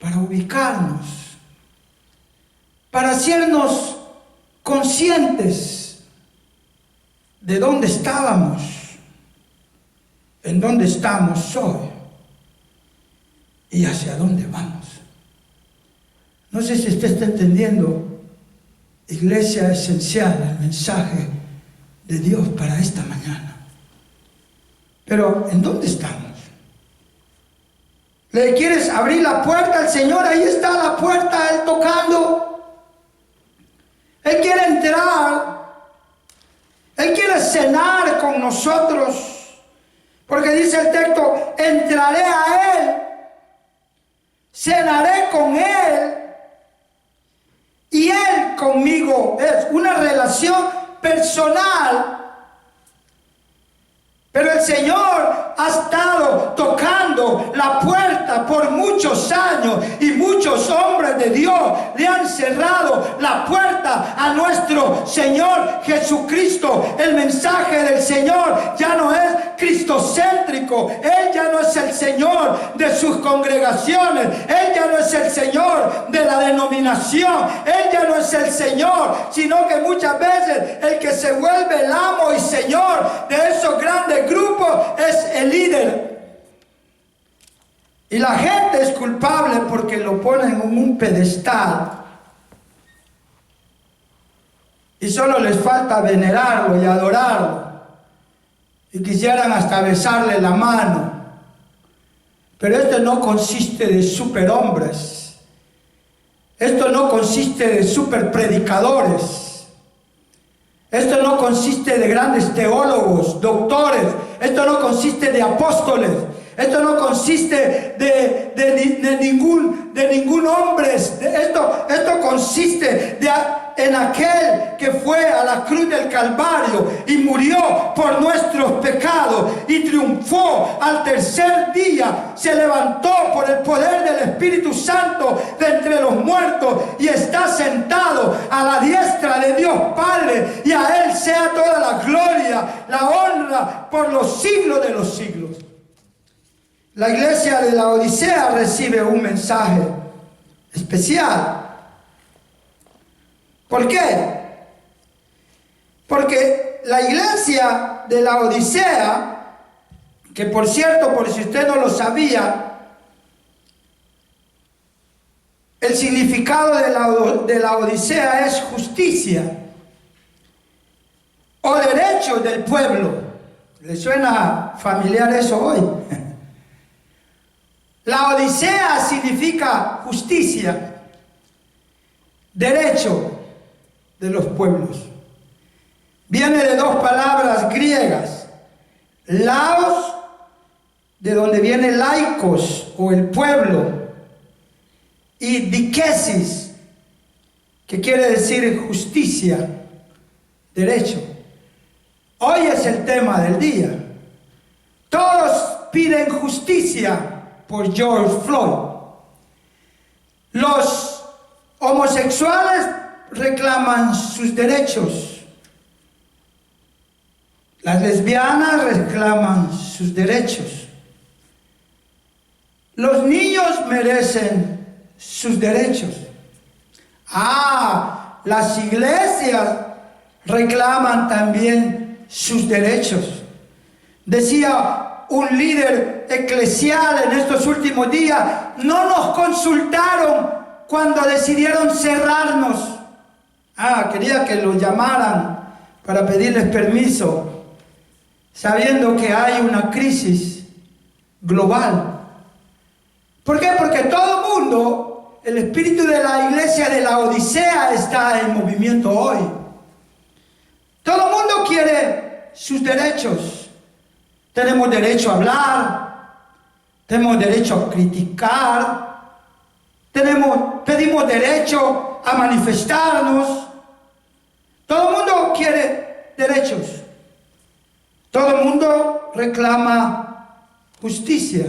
Para ubicarnos. Para hacernos conscientes de dónde estábamos, en dónde estamos hoy y hacia dónde vamos. No sé si usted está entendiendo, iglesia esencial, el mensaje de Dios para esta mañana. Pero, ¿en dónde estamos? ¿Le quieres abrir la puerta al Señor? Ahí está la puerta, Él tocando. Él quiere entrar. Él quiere cenar con nosotros. Porque dice el texto, entraré a Él, cenaré con Él y Él conmigo. Es una relación personal. Pero el Señor ha estado tocando la puerta por muchos años y muchos hombres de Dios le han cerrado la puerta a nuestro Señor Jesucristo. El mensaje del Señor ya no es cristocéntrico. Él ya no es el Señor de sus congregaciones. Él ya no es el Señor de la denominación. Él ya no es el Señor, sino que muchas veces el que se vuelve el amo y Señor de esos grandes grupos es el líder. Y la gente es culpable porque lo ponen en un pedestal. Y solo les falta venerarlo y adorarlo. Y quisieran hasta besarle la mano. Pero esto no consiste de superhombres. Esto no consiste de superpredicadores. Esto no consiste de grandes teólogos, doctores. Esto no consiste de apóstoles. Esto no consiste de ningún hombre. Esto consiste en aquel que fue a la cruz del Calvario y murió por nuestros pecados y triunfó al tercer día. Se levantó por el poder del Espíritu Santo de entre los muertos y está sentado a la diestra de Dios Padre, y a Él sea toda la gloria, la honra por los siglos de los siglos. La iglesia de la Odisea recibe un mensaje especial. ¿Por qué? Porque la iglesia de la Odisea, que por cierto, por si usted no lo sabía, el significado de la Odisea es justicia o derechos del pueblo. ¿Le suena familiar eso hoy? La Odisea significa justicia, derecho de los pueblos. Viene de dos palabras griegas: laos, de donde viene laicos o el pueblo, y dikesis, que quiere decir justicia, derecho. Hoy es el tema del día. Todos piden justicia por George Floyd. Los homosexuales reclaman sus derechos. Las lesbianas reclaman sus derechos. Los niños merecen sus derechos. Las iglesias reclaman también sus derechos. Decía un líder eclesial en estos últimos días: no nos consultaron cuando decidieron cerrarnos. Quería que lo llamaran para pedirles permiso, sabiendo que hay una crisis global. ¿Por qué? Porque todo el mundo, el espíritu de la iglesia de la Odisea está en movimiento hoy. Todo el mundo quiere sus derechos. Tenemos derecho a hablar, tenemos derecho a criticar, pedimos derecho a manifestarnos. Todo el mundo quiere derechos. Todo el mundo reclama justicia.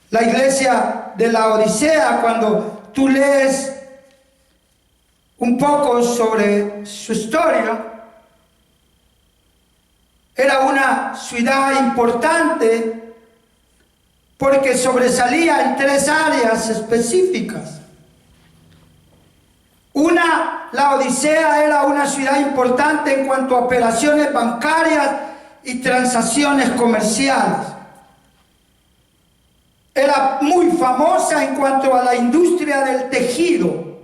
La iglesia de la Odisea, cuando tú lees un poco sobre su historia, era una ciudad importante porque sobresalía en 3 áreas específicas. La Odisea era una ciudad importante en cuanto a operaciones bancarias y transacciones comerciales. Era muy famosa en cuanto a la industria del tejido.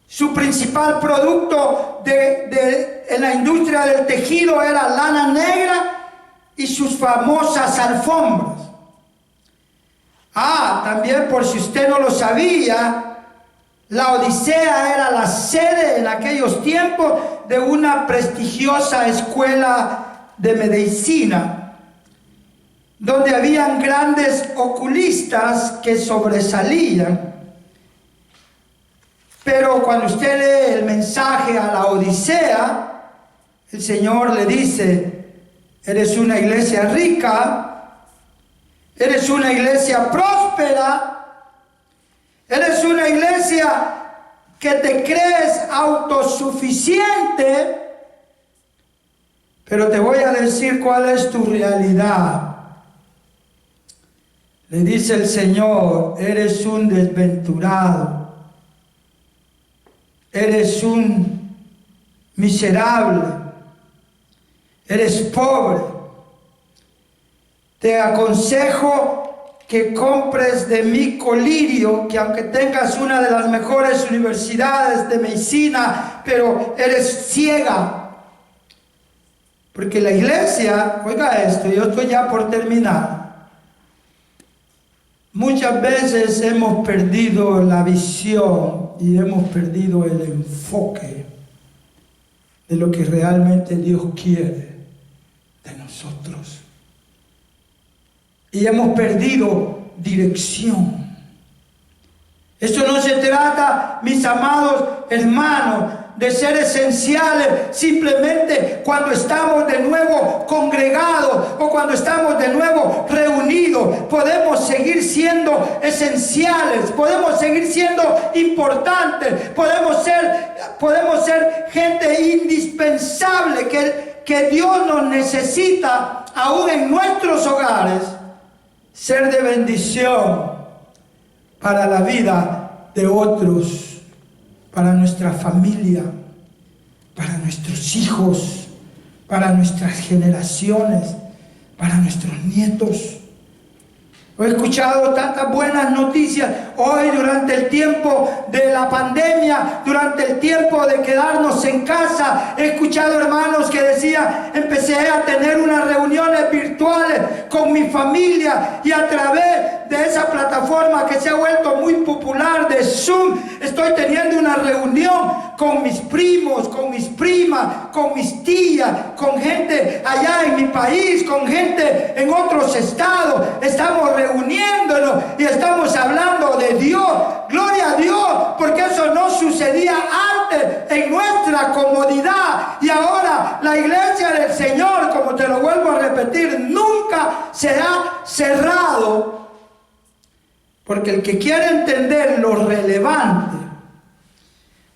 Su principal producto en la industria del tejido era lana negra y sus famosas alfombras. También, por si usted no lo sabía, la Odisea era la sede en aquellos tiempos de una prestigiosa escuela de medicina, donde habían grandes oculistas que sobresalían. Pero cuando usted lee el mensaje a la Odisea, el Señor le dice: eres una iglesia rica, eres una iglesia próspera, eres una iglesia que te crees autosuficiente, pero te voy a decir cuál es tu realidad. Le dice el Señor: eres un desventurado, eres un miserable, eres pobre. Te aconsejo que compres de mi colirio, que aunque tengas una de las mejores universidades de medicina, pero eres ciega. Porque la iglesia, oiga esto, yo estoy ya por terminar. Muchas veces hemos perdido la visión y hemos perdido el enfoque de lo que realmente Dios quiere de nosotros. Y hemos perdido dirección. Esto no se trata, mis amados hermanos, de ser esenciales simplemente cuando estamos de nuevo congregados o cuando estamos de nuevo reunidos. Podemos seguir siendo esenciales, podemos seguir siendo importantes, podemos ser gente indispensable que Dios nos necesita aún en nuestros hogares. Ser de bendición para la vida de otros, para nuestra familia, para nuestros hijos, para nuestras generaciones, para nuestros nietos. He escuchado tantas buenas noticias hoy durante el tiempo de la pandemia, durante el tiempo de quedarnos en casa. He escuchado hermanos que decían: empecé a tener unas reuniones virtuales con mi familia y a través de esa plataforma que se ha vuelto muy popular de Zoom, estoy teniendo una reunión con mis primos, con mis primas, con mis tías, con gente allá en mi país, con gente en otros estados. Estamos reuniéndonos y estamos hablando de Dios. Gloria a Dios, porque eso no sucedía antes en nuestra comodidad. Y ahora la iglesia del Señor, como te lo vuelvo a repetir, nunca será cerrado. Porque el que quiere entender lo relevante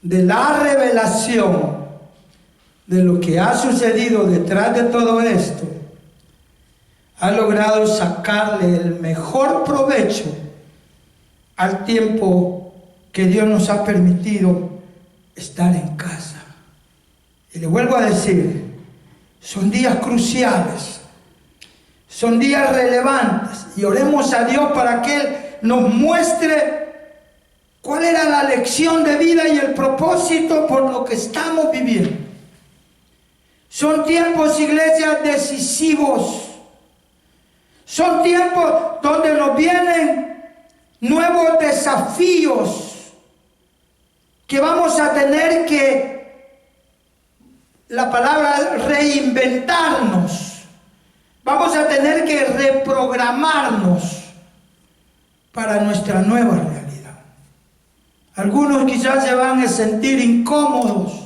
de la revelación de lo que ha sucedido detrás de todo esto, ha logrado sacarle el mejor provecho al tiempo que Dios nos ha permitido estar en casa. Y le vuelvo a decir, son días cruciales, son días relevantes, y oremos a Dios para que Él nos muestre cuál era la lección de vida y el propósito por lo que estamos viviendo. Son tiempos, iglesia, decisivos. Son tiempos donde nos vienen nuevos desafíos que vamos a tener que, la palabra, reinventarnos. Vamos a tener que reprogramarnos para nuestra nueva realidad. Algunos quizás se van a sentir incómodos,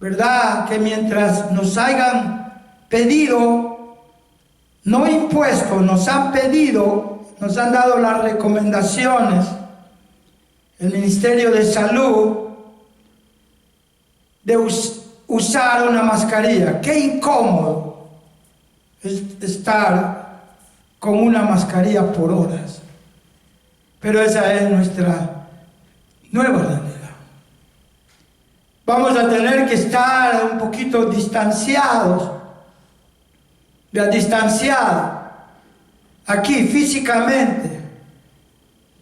¿verdad? Que mientras nos hayan pedido, no impuesto, nos han pedido, nos han dado las recomendaciones, el Ministerio de Salud, de usar una mascarilla. Qué incómodo es estar con una mascarilla por horas. Pero esa es nuestra nueva realidad. Vamos a tener que estar un poquito distanciados, aquí físicamente.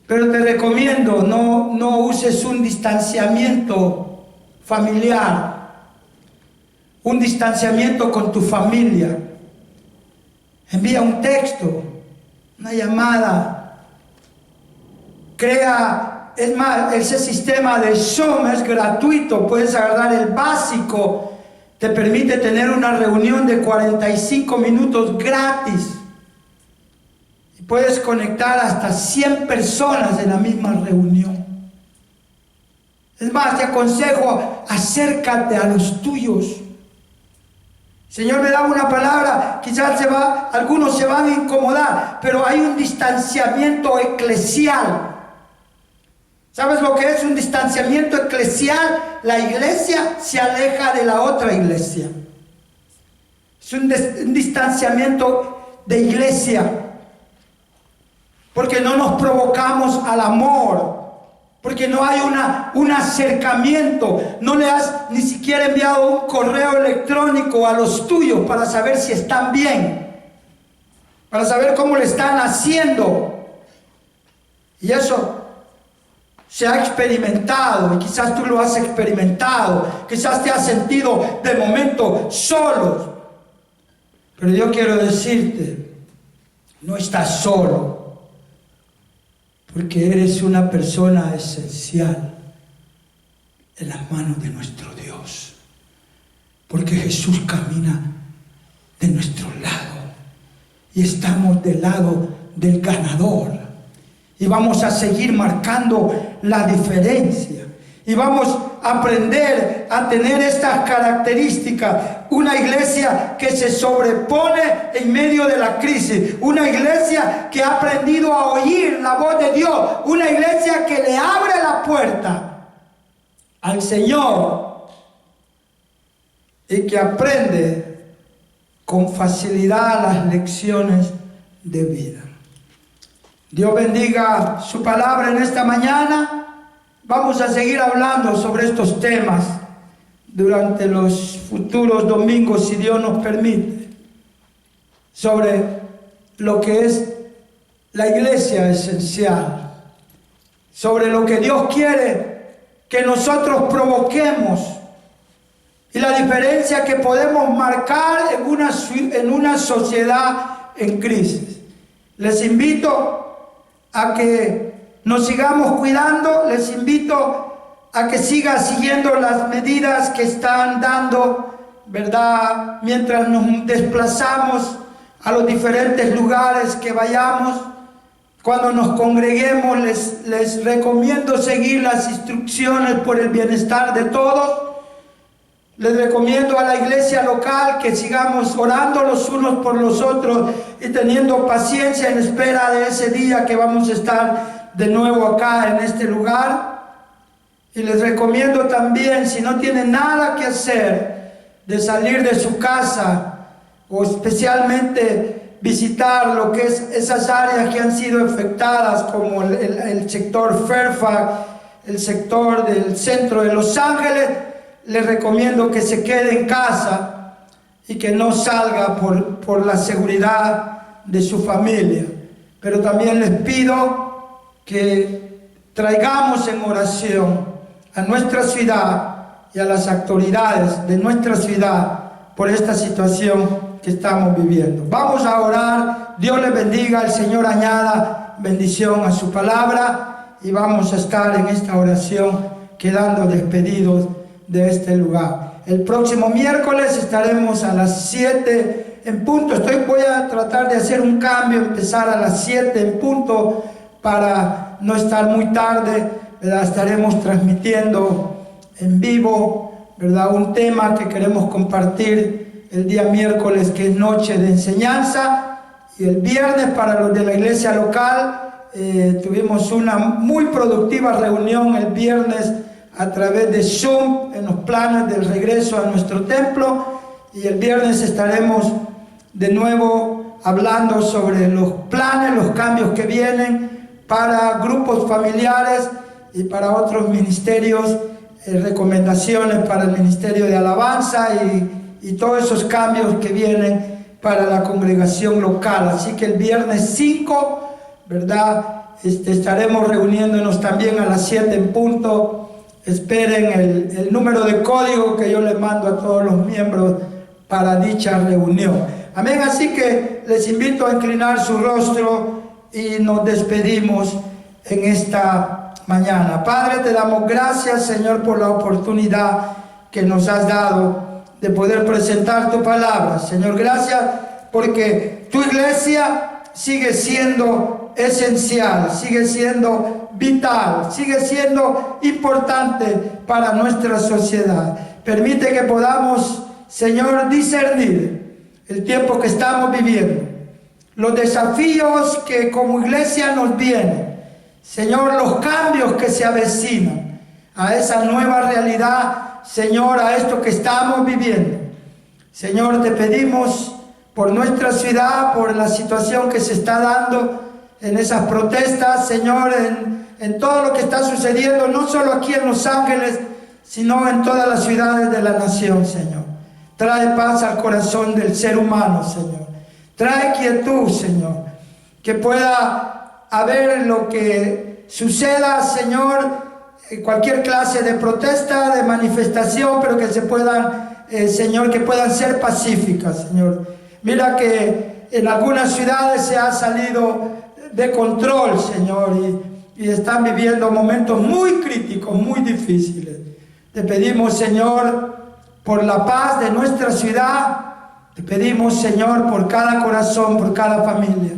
Pero te recomiendo, no uses un distanciamiento familiar, un distanciamiento con tu familia. Envía un texto, una llamada, crea, es más, ese sistema de Zoom es gratuito, puedes agarrar el básico, te permite tener una reunión de 45 minutos gratis. Puedes conectar hasta 100 personas en la misma reunión. Es más, te aconsejo, acércate a los tuyos. Señor me da una palabra, quizás algunos se van a incomodar, pero hay un distanciamiento eclesial. ¿Sabes lo que es un distanciamiento eclesial? La iglesia se aleja de la otra iglesia. Es un distanciamiento de iglesia. Porque no nos provocamos al amor, porque no hay un acercamiento, no le has ni siquiera enviado un correo electrónico a los tuyos para saber si están bien, para saber cómo le están haciendo. Y eso se ha experimentado, y quizás tú lo has experimentado, quizás te has sentido de momento solo. Pero yo quiero decirte, no estás solo. Porque eres una persona esencial en las manos de nuestro Dios. Porque Jesús camina de nuestro lado. Y estamos del lado del ganador. Y vamos a seguir marcando la diferencia. Y vamos a aprender a tener estas características. Una iglesia que se sobrepone en medio de la crisis. Una iglesia que ha aprendido a oír la voz de Dios. Una iglesia que le abre la puerta al Señor. Y que aprende con facilidad las lecciones de vida. Dios bendiga su palabra en esta mañana. Vamos a seguir hablando sobre estos temas durante los futuros domingos, si Dios nos permite, sobre lo que es la iglesia esencial, sobre lo que Dios quiere que nosotros provoquemos y la diferencia que podemos marcar en una sociedad en crisis. Les invito a que nos sigamos cuidando, les invito a que sigas siguiendo las medidas que están dando, ¿verdad? Mientras nos desplazamos a los diferentes lugares que vayamos, cuando nos congreguemos, les recomiendo seguir las instrucciones por el bienestar de todos. Les recomiendo a la iglesia local que sigamos orando los unos por los otros y teniendo paciencia en espera de ese día que vamos a estar de nuevo acá en este lugar. Y les recomiendo también, si no tienen nada que hacer, de salir de su casa o especialmente visitar lo que es esas áreas que han sido afectadas, como el sector Fairfax, el sector del centro de Los Ángeles. Les recomiendo que se quede en casa y que no salga por la seguridad de su familia. Pero también les pido que traigamos en oración a nuestra ciudad y a las autoridades de nuestra ciudad por esta situación que estamos viviendo. Vamos a orar. Dios les bendiga, el Señor añada bendición a su palabra, y vamos a estar en esta oración quedando despedidos de este lugar. El próximo miércoles estaremos a las 7 en punto. Voy a tratar de hacer un cambio, empezar a las 7 en punto para no estar muy tarde, ¿verdad? Estaremos transmitiendo en vivo, ¿verdad? Un tema que queremos compartir el día miércoles, que es noche de enseñanza, y el viernes para los de la iglesia local tuvimos una muy productiva reunión el viernes a través de Zoom en los planes del regreso a nuestro templo, y el viernes estaremos de nuevo hablando sobre los planes, los cambios que vienen para grupos familiares y para otros ministerios, recomendaciones para el ministerio de alabanza y todos esos cambios que vienen para la congregación local. Así que el viernes 5, ¿verdad? Estaremos reuniéndonos también a las 7 en punto. Esperen el número de código que yo les mando a todos los miembros para dicha reunión. Amén. Así que les invito a inclinar su rostro y nos despedimos en esta mañana. Padre, te damos gracias, Señor, por la oportunidad que nos has dado de poder presentar tu palabra. Señor, gracias porque tu iglesia sigue siendo esencial, sigue siendo vital, sigue siendo importante para nuestra sociedad. Permite que podamos, Señor, discernir el tiempo que estamos viviendo, los desafíos que como iglesia nos vienen, Señor, los cambios que se avecinan a esa nueva realidad, Señor, a esto que estamos viviendo. Señor, te pedimos por nuestra ciudad, por la situación que se está dando en esas protestas, Señor, en todo lo que está sucediendo, no solo aquí en Los Ángeles, sino en todas las ciudades de la nación, Señor. Trae paz al corazón del ser humano, Señor. Trae quietud, Señor. Que pueda haber lo que suceda, Señor, cualquier clase de protesta, de manifestación, pero que se puedan, Señor, que puedan ser pacíficas, Señor. Mira que en algunas ciudades se ha salido de control, Señor, y están viviendo momentos muy críticos, muy difíciles. Te pedimos, Señor, por la paz de nuestra ciudad. Te pedimos, Señor, por cada corazón, por cada familia.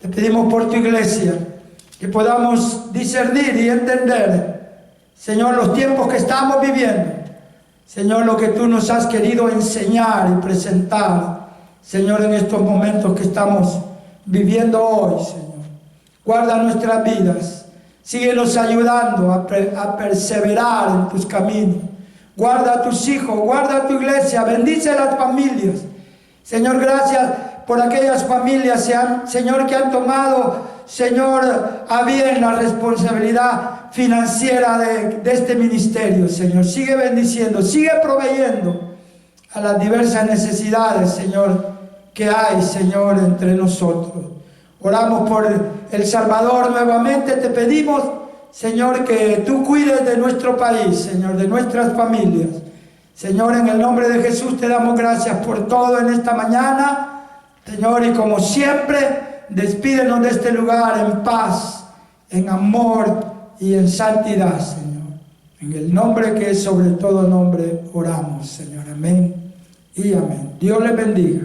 Te pedimos por tu iglesia, que podamos discernir y entender, Señor, los tiempos que estamos viviendo. Señor, lo que tú nos has querido enseñar y presentar, Señor, en estos momentos que estamos viviendo hoy, Señor. Guarda nuestras vidas. Síguenos ayudando a perseverar en tus caminos. Guarda a tus hijos, guarda a tu iglesia, bendice a las familias. Señor, gracias por aquellas familias, Señor, que han tomado, Señor, a bien la responsabilidad financiera de este ministerio, Señor. Sigue bendiciendo, sigue proveyendo a las diversas necesidades, Señor, que hay, Señor, entre nosotros. Oramos por El Salvador nuevamente. Te pedimos, Señor, que tú cuides de nuestro país, Señor, de nuestras familias. Señor, en el nombre de Jesús te damos gracias por todo en esta mañana, Señor, y como siempre, despídenos de este lugar en paz, en amor y en santidad, Señor. En el nombre que es sobre todo nombre oramos, Señor. Amén y amén. Dios les bendiga.